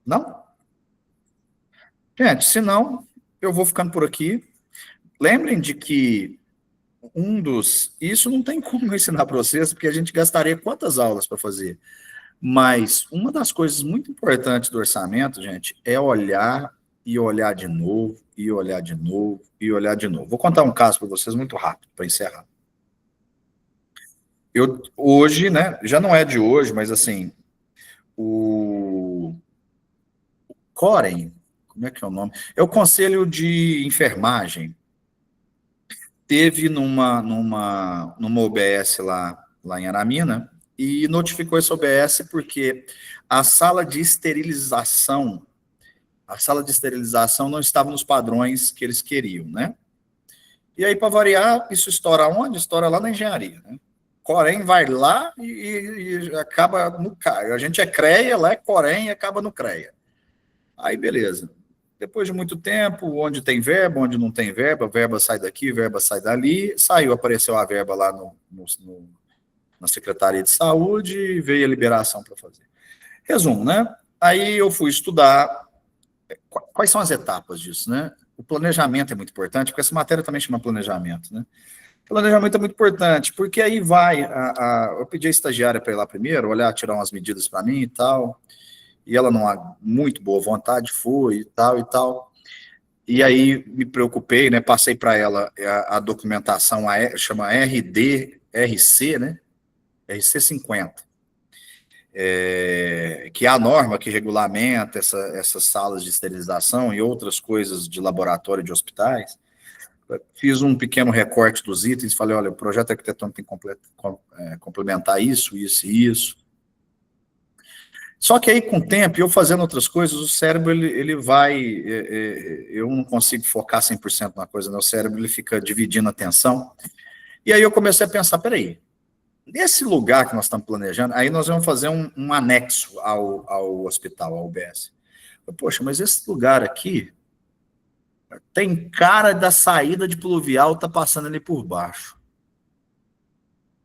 S1: Não? Gente, se não, eu vou ficando por aqui. Lembrem de que isso não tem como eu ensinar para vocês, porque a gente gastaria quantas aulas para fazer. Mas uma das coisas muito importantes do orçamento, gente, é olhar e olhar de novo, e olhar de novo, e olhar de novo. Vou contar um caso para vocês muito rápido, para encerrar. Hoje, né, já não é de hoje, mas assim, o Corem, como é que é o nome? É o Conselho de Enfermagem, teve numa OBS lá em Aramina, e notificou essa OBS porque a sala de esterilização não estava nos padrões que eles queriam, né? E aí, para variar, isso estoura onde? Estoura lá na engenharia, né? Corém vai lá e acaba no CAE. A gente é CREA, lá é Corém e acaba no CREA. Aí, beleza. Depois de muito tempo, onde tem verba, onde não tem verba sai daqui, verba sai dali, apareceu a verba lá na Secretaria de Saúde e veio a liberação para fazer. Resumo, né? Aí eu fui estudar quais são as etapas disso, né? O planejamento é muito importante, porque essa matéria também chama planejamento, né? Planejamento é muito importante, porque aí eu pedi a estagiária para ir lá primeiro, olhar, tirar umas medidas para mim e tal, e ela não há muito boa vontade, foi e tal. E aí me preocupei, né? Passei para ela a documentação, chama RC, né? RC 50. que é a norma que regulamenta essas salas de esterilização e outras coisas de laboratório de hospitais. Fiz um pequeno recorte dos itens, falei, olha, o projeto arquitetônico tem que complementar isso, isso e isso. Só que aí, com o tempo, eu fazendo outras coisas, o cérebro, ele vai... eu não consigo focar 100% na coisa, né? O cérebro, ele fica dividindo a atenção. E aí eu comecei a pensar, peraí, nesse lugar que nós estamos planejando, aí nós vamos fazer um anexo ao hospital, ao UBS. Poxa, mas esse lugar aqui tem cara da saída de pluvial, tá passando ali por baixo.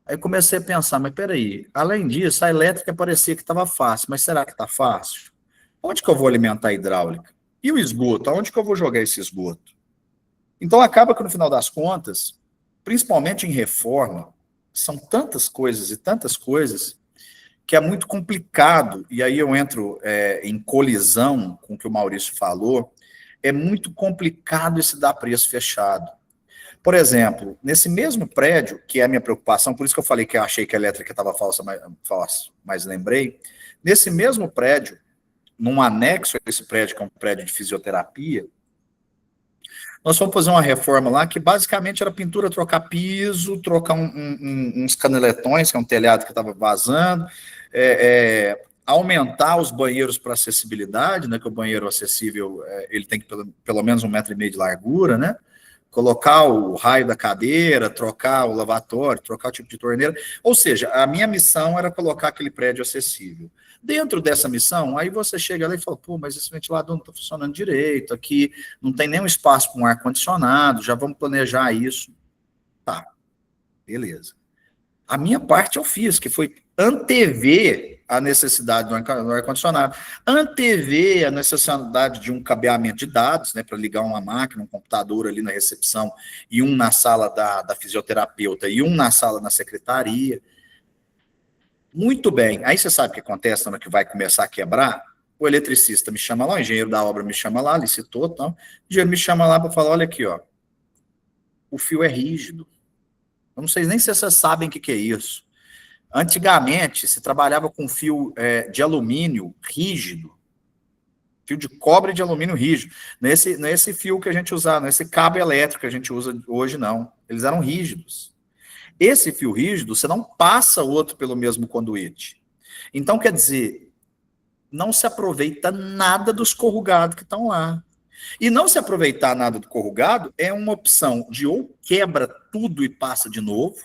S1: Aí comecei a pensar, mas peraí, além disso, a elétrica parecia que estava fácil, mas será que está fácil? Onde que eu vou alimentar a hidráulica? E o esgoto? Aonde que eu vou jogar esse esgoto? Então acaba que no final das contas, principalmente em reforma, são tantas coisas e tantas coisas que é muito complicado, e aí eu entro em colisão com o que o Maurício falou, é muito complicado esse dar preço fechado. Por exemplo, nesse mesmo prédio, que é a minha preocupação, por isso que eu falei que eu achei que a elétrica estava falsa, mas lembrei, nesse mesmo prédio, num anexo a esse prédio, que é um prédio de fisioterapia, nós fomos fazer uma reforma lá que basicamente era pintura, trocar piso, trocar uns caneletões, que é um telhado que estava vazando, aumentar os banheiros para acessibilidade, né, que o banheiro acessível ele tem que pelo menos 1,5 metro de largura, né? Colocar o raio da cadeira, trocar o lavatório, trocar o tipo de torneira. Ou seja, a minha missão era colocar aquele prédio acessível. Dentro dessa missão, aí você chega lá e fala, pô, mas esse ventilador não está funcionando direito, aqui não tem nenhum espaço com ar-condicionado, já vamos planejar isso. Tá, beleza. A minha parte eu fiz, que foi antever a necessidade do ar-condicionado, antever a necessidade de um cabeamento de dados, né, para ligar uma máquina, um computador ali na recepção, e um na sala da fisioterapeuta, e um na sala da secretaria. Muito bem. Aí você sabe o que acontece na hora que vai começar a quebrar? O eletricista me chama lá, o engenheiro da obra me chama lá, licitou, então, o engenheiro me chama lá para falar, olha aqui, ó, o fio é rígido. Eu não sei nem se vocês sabem o que é isso. Antigamente, se trabalhava com fio de alumínio rígido, fio de cobre de alumínio rígido. Nesse fio que a gente usava, nesse cabo elétrico que a gente usa hoje, não. Eles eram rígidos. Esse fio rígido, você não passa outro pelo mesmo conduíte. Então, quer dizer, não se aproveita nada dos corrugados que estão lá. E não se aproveitar nada do corrugado é uma opção de ou quebra tudo e passa de novo,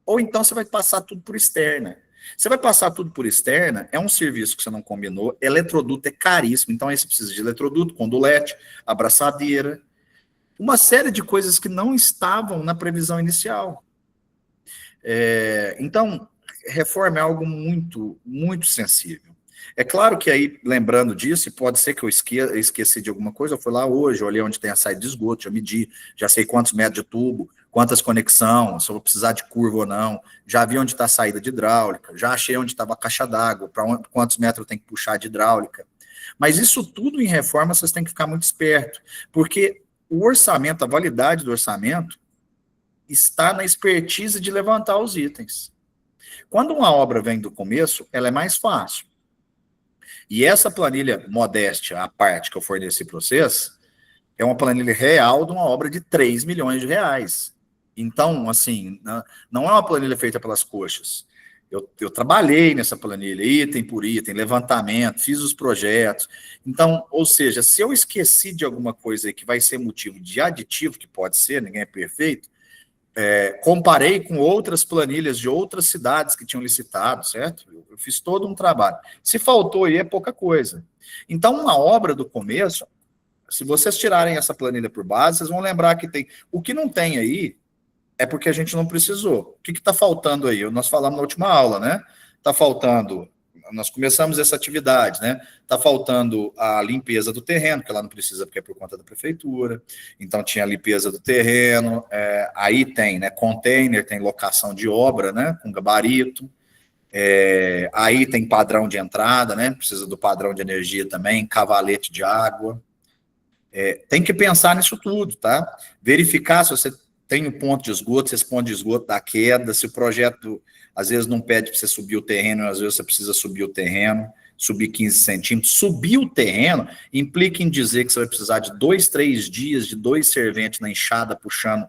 S1: ou então você vai passar tudo por externa. Você vai passar tudo por externa, é um serviço que você não combinou, eletroduto é caríssimo, então aí você precisa de eletroduto, condulete, abraçadeira, uma série de coisas que não estavam na previsão inicial. Então, reforma é algo muito, muito sensível. É claro que aí, lembrando disso, pode ser que eu esqueci de alguma coisa, eu fui lá hoje, olhei onde tem a saída de esgoto, já medi, já sei quantos metros de tubo, quantas conexões, se eu vou precisar de curva ou não, já vi onde está a saída de hidráulica, já achei onde estava a caixa d'água, quantos metros eu tenho que puxar de hidráulica. Mas isso tudo em reforma vocês têm que ficar muito esperto, porque o orçamento, a validade do orçamento, está na expertise de levantar os itens. Quando uma obra vem do começo, ela é mais fácil. E essa planilha modéstia, a parte que eu forneci para vocês, é uma planilha real de uma obra de 3 milhões de reais. Então, assim, não é uma planilha feita pelas coxas. Eu trabalhei nessa planilha, item por item, levantamento, fiz os projetos. Então, ou seja, se eu esqueci de alguma coisa aí que vai ser motivo de aditivo, que pode ser, ninguém é perfeito, comparei com outras planilhas de outras cidades que tinham licitado, certo? Eu fiz todo um trabalho. Se faltou aí, é pouca coisa. Então, uma obra do começo, se vocês tirarem essa planilha por base, vocês vão lembrar que tem... O que não tem aí é porque a gente não precisou. O que está faltando aí? Nós falamos na última aula, né? Está faltando... Nós começamos essa atividade, né? Está faltando a limpeza do terreno, que ela não precisa porque é por conta da prefeitura. Então, tinha a limpeza do terreno. Aí tem, né, container, tem locação de obra, né, com gabarito. Aí tem padrão de entrada, né? Precisa do padrão de energia também, cavalete de água. Tem que pensar nisso tudo, tá? Verificar se você tem um ponto de esgoto, se esse ponto de esgoto dá queda, se o projeto, às vezes, não pede para você subir o terreno, às vezes você precisa subir o terreno, subir 15 centímetros. Subir o terreno implica em dizer que você vai precisar de 2, 3 dias de 2 serventes na enxada puxando,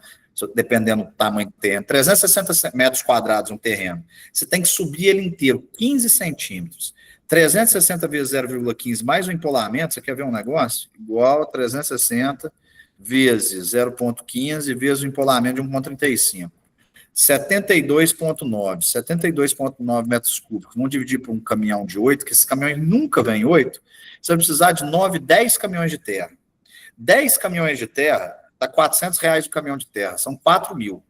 S1: dependendo do tamanho do terreno, 360 metros quadrados um terreno. Você tem que subir ele inteiro, 15 centímetros. 360 vezes 0,15 mais o empolamento, você quer ver um negócio? Igual a 360 vezes 0,15 vezes o empolamento de 1,35. 72,9 metros cúbicos. Vamos dividir por um caminhão de 8, que esses caminhões nunca vêm 8. Você vai precisar de 9, 10 caminhões de terra. 10 caminhões de terra dá R$400 o caminhão de terra, são 4 mil.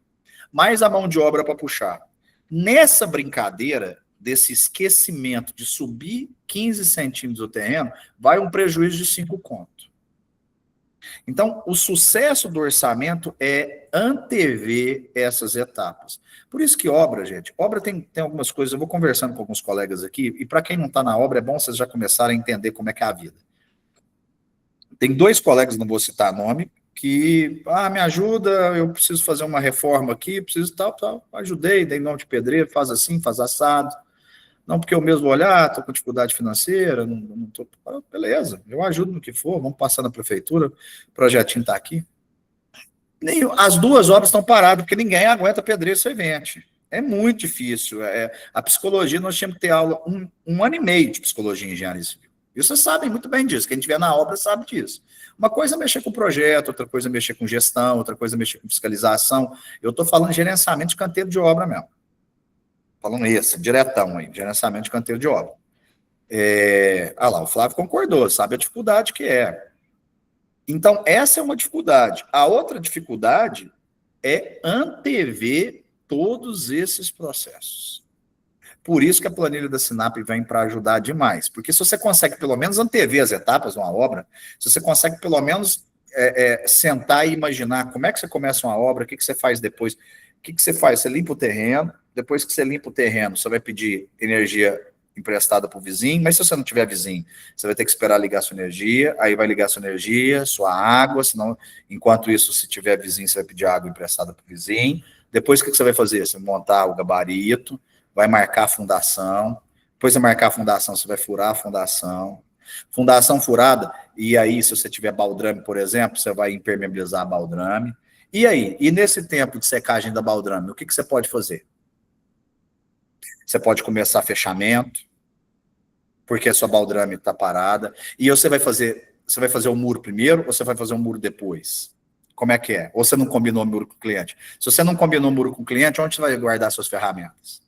S1: Mais a mão de obra para puxar. Nessa brincadeira, desse esquecimento de subir 15 centímetros do terreno, vai um prejuízo de 5 conto. Então, o sucesso do orçamento é antever essas etapas. Por isso que obra, gente, obra tem algumas coisas, eu vou conversando com alguns colegas aqui, e para quem não está na obra, é bom vocês já começarem a entender como é que é a vida. Tem 2 colegas, não vou citar nome, que, me ajuda, eu preciso fazer uma reforma aqui, preciso tal, ajudei, dei nome de pedreiro, faz assim, faz assado. Não porque eu mesmo vou olhar, estou com dificuldade financeira, não tô, beleza, eu ajudo no que for, vamos passar na prefeitura, o projetinho está aqui. As 2 obras estão paradas, porque ninguém aguenta pedreiro servente. É muito difícil. A psicologia, nós tínhamos que ter aula 1 ano e meio de psicologia em engenharia civil. E vocês sabem muito bem disso, quem estiver na obra sabe disso. Uma coisa é mexer com projeto, outra coisa é mexer com gestão, outra coisa é mexer com fiscalização. Eu estou falando de gerenciamento de canteiro de obra mesmo. Falando isso, diretão aí, gerenciamento de canteiro de obra. Lá, o Flávio concordou, sabe a dificuldade que é. Então, essa é uma dificuldade. A outra dificuldade é antever todos esses processos. Por isso que a planilha da Sinap vem para ajudar demais. Porque se você consegue pelo menos antever as etapas de uma obra, se você consegue pelo menos sentar e imaginar como é que você começa uma obra, o que você faz depois, o que você faz? Você limpa o terreno, depois que você limpa o terreno, você vai pedir energia emprestada para o vizinho, mas se você não tiver vizinho, você vai ter que esperar ligar sua energia, aí vai ligar sua energia, sua água, senão, enquanto isso, se tiver vizinho, você vai pedir água emprestada para o vizinho. Depois, o que você vai fazer? Você vai montar o gabarito, vai marcar a fundação, depois de marcar a fundação, você vai furar a fundação. Fundação furada, e aí, se você tiver baldrame, por exemplo, você vai impermeabilizar a baldrame. E aí? E nesse tempo de secagem da baldrame, o que você pode fazer? Você pode começar fechamento, porque a sua baldrame está parada, e você vai fazer o muro primeiro, ou você vai fazer o muro depois? Como é que é? Ou você não combinou o muro com o cliente? Se você não combinou o muro com o cliente, onde você vai guardar suas ferramentas?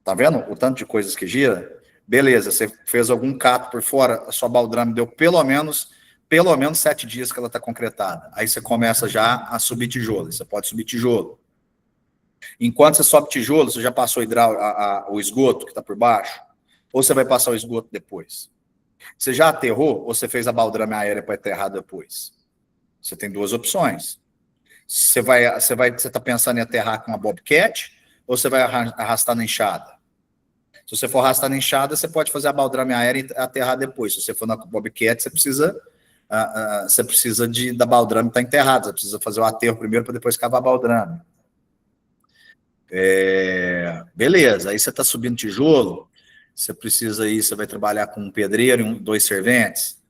S1: Tá vendo o tanto de coisas que gira? Beleza, você fez algum cato por fora, a sua baldrame deu pelo menos 7 dias que ela está concretada. Aí você começa já a subir tijolo, você pode subir tijolo. Enquanto você sobe tijolo, você já passou o esgoto que está por baixo? Ou você vai passar o esgoto depois? Você já aterrou ou você fez a baldrame aérea para aterrar depois? Você tem 2 opções. Você está pensando em aterrar com uma bobcat ou você vai arrastar na enxada? Se você for arrastar na enxada, você pode fazer a baldrame aérea e aterrar depois. Se você for na bobcat, você precisa da baldrame estar enterrada. Você precisa fazer o aterro primeiro para depois cavar a baldrame. Beleza, aí você está subindo tijolo, você vai trabalhar com um pedreiro e 2 serventes.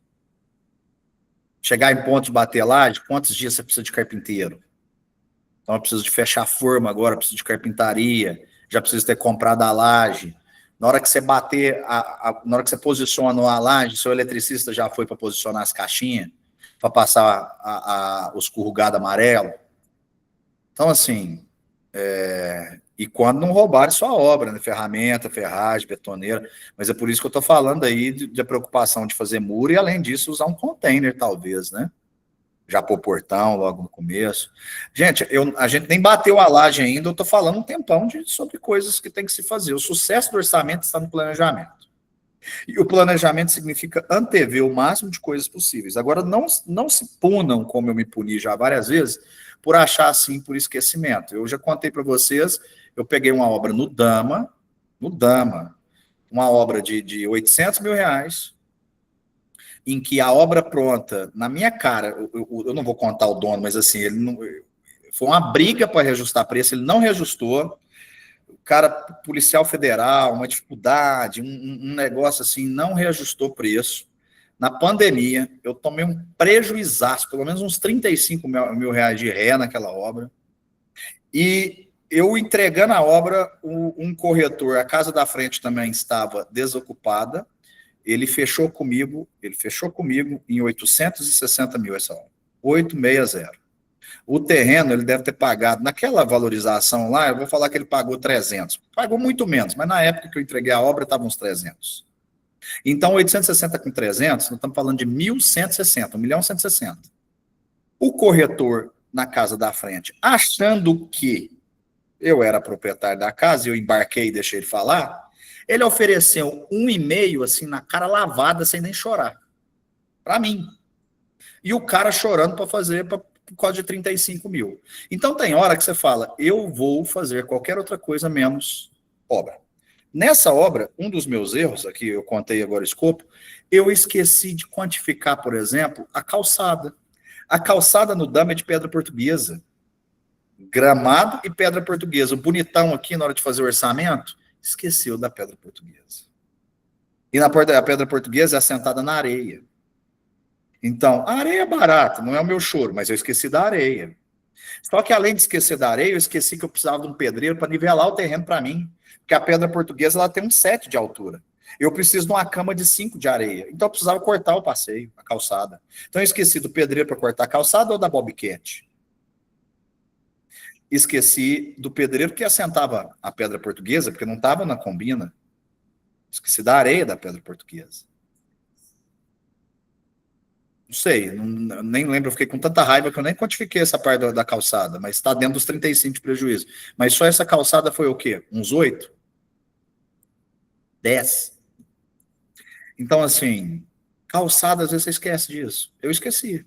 S1: Chegar em ponto de bater laje, quantos dias você precisa de carpinteiro? Então eu preciso de fechar a forma agora, eu preciso de carpintaria, já preciso ter comprado a laje. Na hora que você bater, na hora que você posiciona a laje, seu eletricista já foi para posicionar as caixinhas, para passar os corrugados amarelos. Então, assim, e quando não roubarem sua obra, né? Ferramenta, ferragem, betoneira. Mas é por isso que eu estou falando aí da preocupação de fazer muro e, além disso, usar um container, talvez, né? Já pôr portão logo no começo. Gente, a gente nem bateu a laje ainda, eu estou falando um tempão sobre coisas que tem que se fazer. O sucesso do orçamento está no planejamento. E o planejamento significa antever o máximo de coisas possíveis. Agora, não se punam, como eu me puni já várias vezes, por achar assim, por esquecimento. Eu já contei para vocês, eu peguei uma obra no Dama, uma obra de 800 mil reais, em que a obra pronta, na minha cara, eu não vou contar o dono, mas assim, Foi uma briga para reajustar preço, ele não reajustou. O cara, policial federal, uma dificuldade, um negócio assim, não reajustou preço. Na pandemia, eu tomei um prejuizaço, pelo menos uns 35 mil reais de ré naquela obra. E eu entregando a obra, um corretor, a casa da frente também estava desocupada, ele fechou comigo em 860 mil essa obra. 860. O terreno, ele deve ter pagado, naquela valorização lá, eu vou falar que ele pagou 300. Pagou muito menos, mas na época que eu entreguei a obra, estava uns 300. Então, 860 com 300, nós estamos falando de 1.160, 1.160. O corretor, na casa da frente, achando que eu era proprietário da casa, eu embarquei e deixei ele falar, ele ofereceu 1,5, assim, na cara lavada, sem nem chorar, para mim. E o cara chorando para fazer por causa de 35 mil. Então tem hora que você fala, eu vou fazer qualquer outra coisa menos obra. Nessa obra, um dos meus erros, aqui eu contei agora o escopo, eu esqueci de quantificar, por exemplo, a calçada. A calçada no Dama é de pedra portuguesa. Gramado e pedra portuguesa. O bonitão aqui, na hora de fazer o orçamento, esqueceu da pedra portuguesa. E a pedra portuguesa é assentada na areia. Então, a areia é barata, não é o meu choro, mas eu esqueci da areia. Só que além de esquecer da areia, eu esqueci que eu precisava de um pedreiro para nivelar o terreno para mim. Porque a pedra portuguesa ela tem um 7 de altura. Eu preciso de uma cama de 5 de areia. Então eu precisava cortar o passeio, a calçada. Então eu esqueci do pedreiro para cortar a calçada ou da bobcat. Esqueci do pedreiro que assentava a pedra portuguesa, porque não estava na combina. Esqueci da areia da pedra portuguesa. Não sei, nem lembro, eu fiquei com tanta raiva que eu nem quantifiquei essa parte da calçada, mas está dentro dos 35 de prejuízo. Mas só essa calçada foi o quê? Uns 8? 10? Então, assim, calçada, às vezes você esquece disso. Eu esqueci.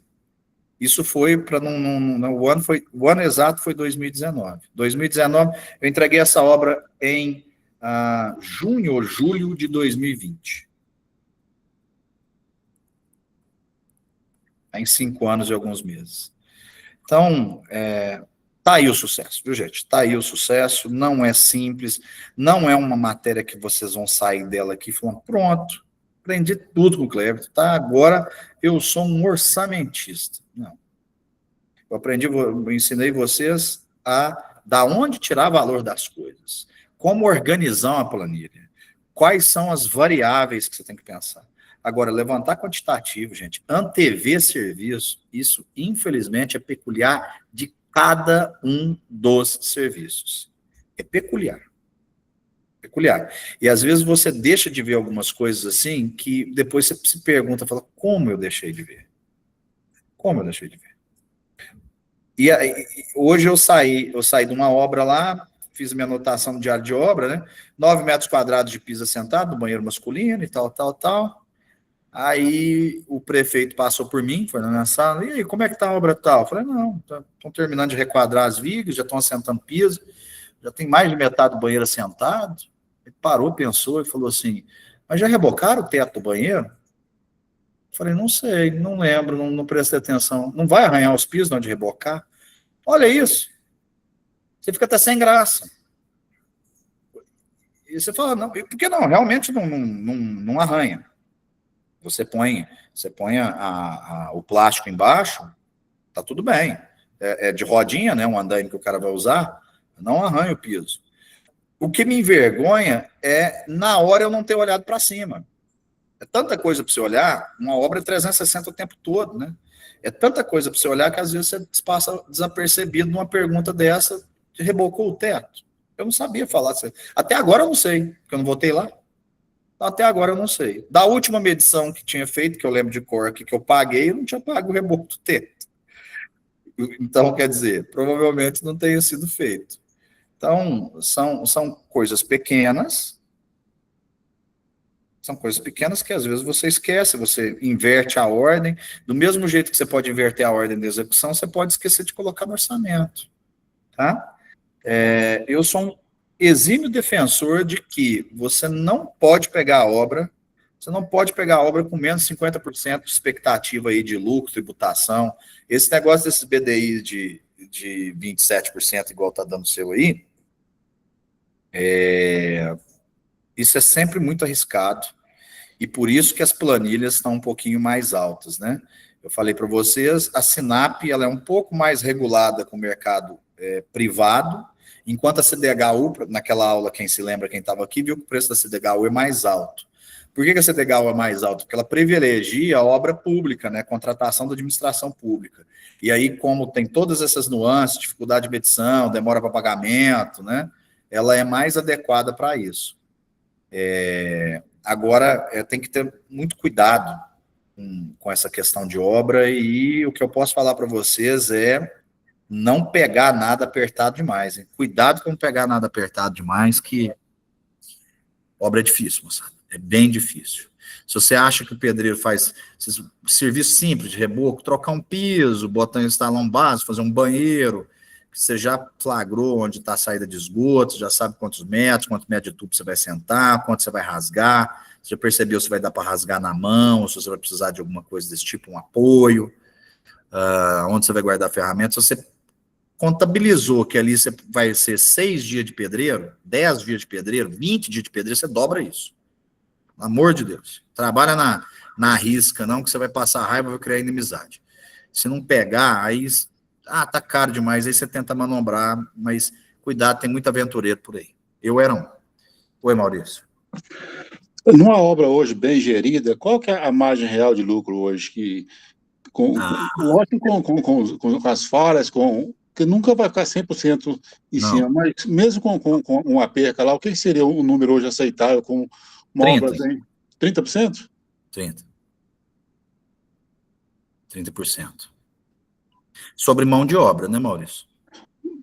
S1: Isso foi para o ano exato foi 2019. 2019, eu entreguei essa obra em junho ou julho de 2020. Em 5 anos e alguns meses. Então, tá aí o sucesso, viu, gente? Tá aí o sucesso, não é simples, não é uma matéria que vocês vão sair dela aqui falando, pronto, aprendi tudo com o Cleber, tá? Agora eu sou um orçamentista. Não. Eu ensinei vocês da onde tirar valor das coisas, como organizar uma planilha, quais são as variáveis que você tem que pensar. Agora, levantar quantitativo, gente, antever serviço, isso, infelizmente, é peculiar de cada um dos serviços. É peculiar. Peculiar. E, às vezes, você deixa de ver algumas coisas assim, que depois você se pergunta, fala, como eu deixei de ver? Como eu deixei de ver? E hoje eu saí de uma obra lá, fiz minha anotação no diário de obra, né? 9 metros quadrados de piso assentado, banheiro masculino e tal. Aí o prefeito passou por mim, foi na minha sala, e aí, como é que tá a obra tal? Eu falei, não, estão terminando de requadrar as vigas, já estão assentando piso, já tem mais de metade do banheiro assentado. Ele parou, pensou e falou assim, mas já rebocaram o teto do banheiro? Eu falei, não sei, não lembro, não prestei atenção. Não vai arranhar os pisos na hora de rebocar? Olha isso. Você fica até sem graça. E você fala, não, por que não? Realmente não arranha. Você põe o plástico embaixo, tá tudo bem. É de rodinha, né? Um andaime que o cara vai usar, não arranha o piso. O que me envergonha é, na hora, eu não ter olhado para cima. É tanta coisa para você olhar, uma obra é 360 o tempo todo, né? É tanta coisa para você olhar que às vezes você passa desapercebido numa pergunta dessa, de rebocou o teto. Eu não sabia falar. Até agora eu não sei, porque eu não voltei lá. Até agora eu não sei. Da última medição que tinha feito, que eu lembro de cor aqui, que eu paguei, eu não tinha pago o reboco do teto. Então, quer dizer, provavelmente não tenha sido feito. Então, são coisas pequenas, que às vezes você esquece, você inverte a ordem. Do mesmo jeito que você pode inverter a ordem de execução, você pode esquecer de colocar no orçamento. Tá? Eu sou um exímio defensor de que você não pode pegar a obra com menos de 50% de expectativa aí de lucro, tributação. Esse negócio desses BDI de 27%, igual está dando o seu aí, isso é sempre muito arriscado, e por isso que as planilhas estão um pouquinho mais altas, né? Eu falei para vocês, a Sinap ela é um pouco mais regulada com o mercado privado, enquanto a CDHU, naquela aula, quem se lembra, quem estava aqui, viu que o preço da CDHU é mais alto. Por que a CDHU é mais alta? Porque ela privilegia a obra pública, né? Contratação da administração pública. E aí, como tem todas essas nuances, dificuldade de medição, demora para pagamento, né? Ela é mais adequada para isso. Agora, tem que ter muito cuidado com essa questão de obra, e o que eu posso falar para vocês é não pegar nada apertado demais, hein? Cuidado com não pegar nada apertado demais, que obra é difícil, moçada. É bem difícil. Se você acha que o pedreiro faz serviço simples de reboco, trocar um piso, instalar um vaso, fazer um banheiro, você já flagrou onde está a saída de esgoto, já sabe quantos metros de tubo você vai sentar, quanto você vai rasgar, você já percebeu se vai dar para rasgar na mão, se você vai precisar de alguma coisa desse tipo, um apoio, onde você vai guardar a ferramenta. Se você contabilizou que ali você vai ser 6 dias de pedreiro, 10 dias de pedreiro, 20 dias de pedreiro, você dobra isso. Pelo amor de Deus. Trabalha na risca, não, que você vai passar raiva, vai criar inimizade. Se não pegar, aí... tá caro demais, aí você tenta manobrar, mas cuidado, tem muito aventureiro por aí. Eu era um. Oi, Maurício.
S4: Numa obra hoje bem gerida, qual que é a margem real de lucro hoje? Lógico, com as falhas, que nunca vai ficar 100% em cima, mas mesmo com uma perca lá, o que seria um número hoje aceitável com uma
S1: 30.
S4: obra bem... 30%?
S1: 30%. Sobre mão de obra, né, Maurício?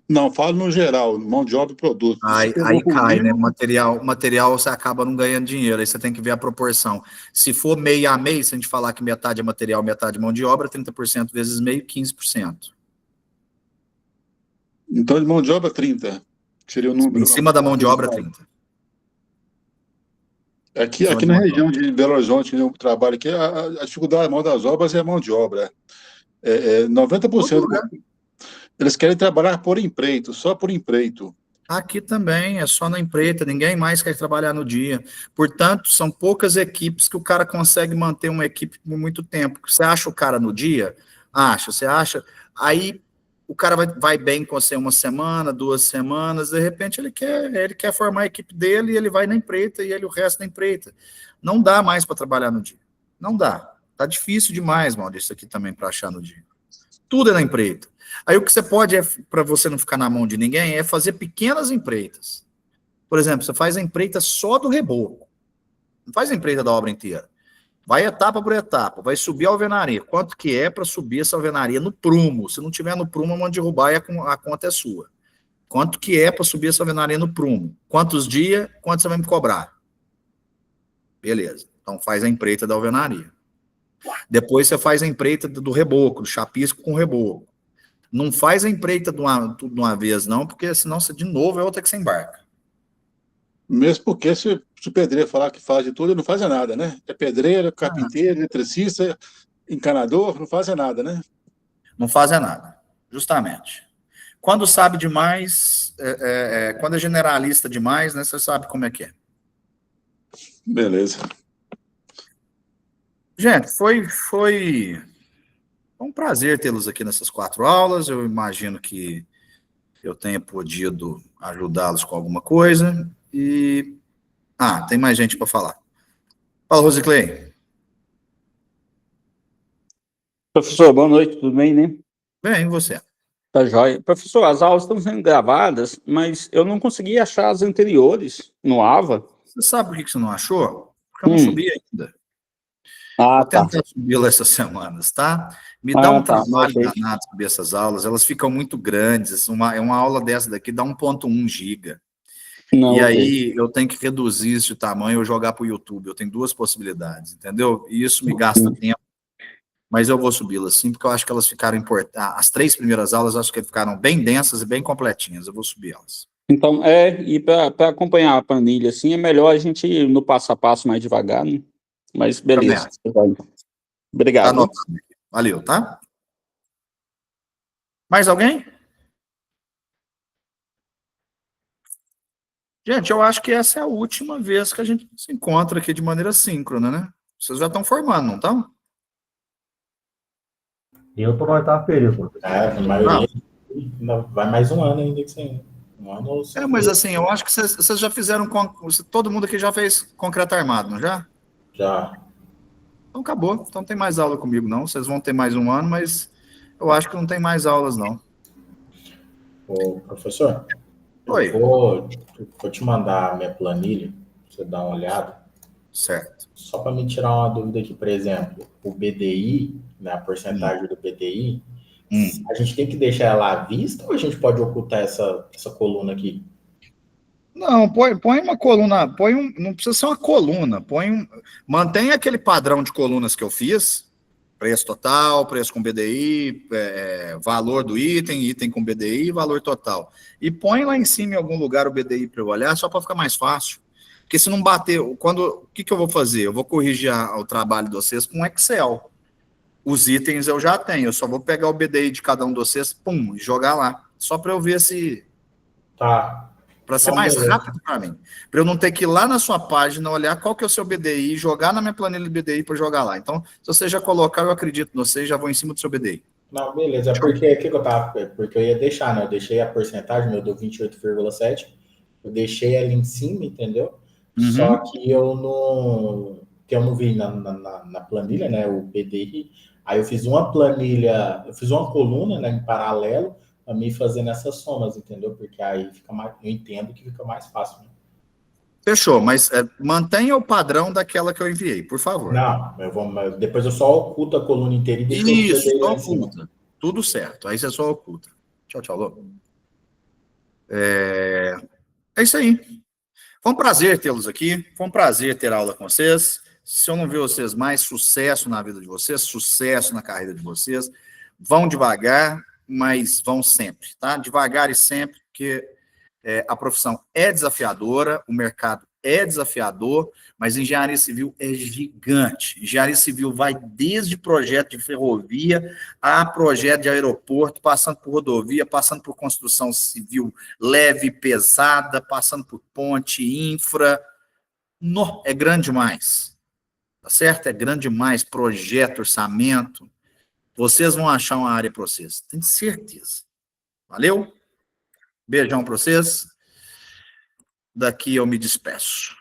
S4: Não, falo no geral, mão de obra e produto.
S1: Aí cai, né? Material você acaba não ganhando dinheiro, aí você tem que ver a proporção. Se for meio a meio, se a gente falar que metade é material, metade mão de obra, 30% vezes meio, 15%.
S4: Então, de mão de obra, 30%. Seria o número.
S1: Em cima da mão de obra, 30%.
S4: Aqui na região de Belo Horizonte, eu trabalho aqui, a dificuldade da mão das obras é a mão de obra. 90%. Eles querem trabalhar por empreito, só por empreito.
S1: Aqui também, é só na empreita, ninguém mais quer trabalhar no dia. Portanto, são poucas equipes que o cara consegue manter uma equipe por muito tempo. Você acha o cara no dia? Você acha? Aí o cara vai bem com você uma semana, 2 semanas, de repente ele quer formar a equipe dele e ele vai na empreita e ele o resto na empreita. Não dá mais para trabalhar no dia. Não dá. Tá difícil demais, Maurício, aqui também para achar no dia. Tudo é na empreita. Aí o que você pode, para você não ficar na mão de ninguém, é fazer pequenas empreitas. Por exemplo, você faz a empreita só do reboco. Não faz a empreita da obra inteira. Vai etapa por etapa, vai subir a alvenaria. Quanto que é para subir essa alvenaria no prumo? Se não tiver no prumo, manda derrubar e a conta é sua. Quanto que é para subir essa alvenaria no prumo? Quantos dias? Quanto você vai me cobrar? Beleza. Então faz a empreita da alvenaria. Depois você faz a empreita do reboco, do chapisco com reboco. Não faz a empreita tudo de uma vez, não, porque senão você, de novo, é outra que você embarca.
S4: Mesmo porque se o pedreiro falar que faz de tudo, ele não faz nada, né? É pedreiro, carpinteiro, eletricista, encanador, não faz nada, né?
S1: Não faz nada, justamente. Quando sabe demais, quando é generalista demais, né, você sabe como é que é.
S4: Beleza.
S1: Gente, foi um prazer tê-los aqui nessas 4 aulas. Eu imagino que eu tenha podido ajudá-los com alguma coisa. E... tem mais gente para falar. Fala, Rosiclei.
S6: Professor, boa noite, tudo bem, né?
S1: Bem, e você?
S6: Tá joia. Professor, as aulas estão sendo gravadas, mas eu não consegui achar as anteriores no AVA.
S1: Você sabe por que você não achou? Porque eu não subi ainda. Vou tentar subi-la essas semanas, tá? Me dá um trabalho danado subir essas aulas, elas ficam muito grandes. Uma aula dessa daqui dá 1.1 giga. E aí eu tenho que reduzir esse tamanho ou jogar para o YouTube. Eu tenho 2 possibilidades, entendeu? E isso me gasta tempo. Mas eu vou subi-las sim, porque eu acho que elas ficaram importantes. As 3 primeiras aulas, eu acho que ficaram bem densas e bem completinhas. Eu vou subir elas.
S6: Então, e para acompanhar a planilha, assim, é melhor a gente ir no passo a passo mais devagar, né? Mas beleza. Obrigado.
S1: Tá anotado. Valeu, tá? Mais alguém? Gente, eu acho que essa é a última vez que a gente se encontra aqui de maneira síncrona, né? Vocês já estão formando, não estão?
S2: Eu tô no oitavo período, professor.
S3: A maioria vai mais um ano ainda que você. Um ano ou
S1: Mas assim, eu acho que vocês já fizeram. Todo mundo aqui já fez concreto armado, não já?
S3: já.
S1: Então acabou. Então não tem mais aula comigo, não. Vocês vão ter mais um ano, mas eu acho que não tem mais aulas, não.
S3: Ô, professor,
S1: Oi.
S3: vou te mandar a minha planilha, pra você dar uma olhada.
S1: Certo.
S3: Só para me tirar uma dúvida aqui, por exemplo, o BDI, né, a porcentagem do BDI, a gente tem que deixar ela à vista ou a gente pode ocultar essa coluna aqui?
S1: Não, põe uma coluna, não precisa ser uma coluna, mantém aquele padrão de colunas que eu fiz, preço total, preço com BDI, valor do item, item com BDI, valor total. E põe lá em cima em algum lugar o BDI para eu olhar, só para ficar mais fácil. Porque se não bater, o que eu vou fazer? Eu vou corrigir o trabalho de vocês com Excel. Os itens eu já tenho, eu só vou pegar o BDI de cada um de vocês, pum, e jogar lá. Só para eu ver se...
S3: Tá.
S1: Para ser mais rápido para mim. Para eu não ter que ir lá na sua página, olhar qual que é o seu BDI, jogar na minha planilha de BDI para jogar lá. Então, se você já colocar, eu acredito em você, já vou em cima do seu BDI.
S3: Não, beleza. Porque que eu tava. Porque eu ia deixar, né? Eu deixei a porcentagem, eu dou 28,7. Eu deixei ela em cima, entendeu?
S1: Uhum.
S3: Só que eu não vi na planilha, né? O BDI. Aí eu fiz uma planilha, eu fiz uma coluna, né, em paralelo, para mim fazendo essas somas, entendeu? Porque aí fica mais, eu entendo que fica mais fácil, né?
S1: Fechou, mas mantenha o padrão daquela que eu enviei, por favor.
S3: Não, depois eu só oculto a coluna inteira e deixo o BDI
S1: Só
S3: lá em cima.
S1: oculta. Tudo certo, aí você só oculta. Tchau, Lô. É isso aí. Foi um prazer tê-los aqui, foi um prazer ter aula com vocês. Se eu não ver vocês mais, sucesso na vida de vocês, sucesso na carreira de vocês. Vão devagar, mas vão sempre, tá? Devagar e sempre, porque a profissão é desafiadora, o mercado é desafiador, mas engenharia civil é gigante. Engenharia civil vai desde projeto de ferrovia a projeto de aeroporto, passando por rodovia, passando por construção civil leve e pesada, passando por ponte, infra. É grande demais. Tá certo? É grande demais. Projeto, orçamento. Vocês vão achar uma área para vocês. Tenho certeza. Valeu? Beijão para vocês. Daqui eu me despeço.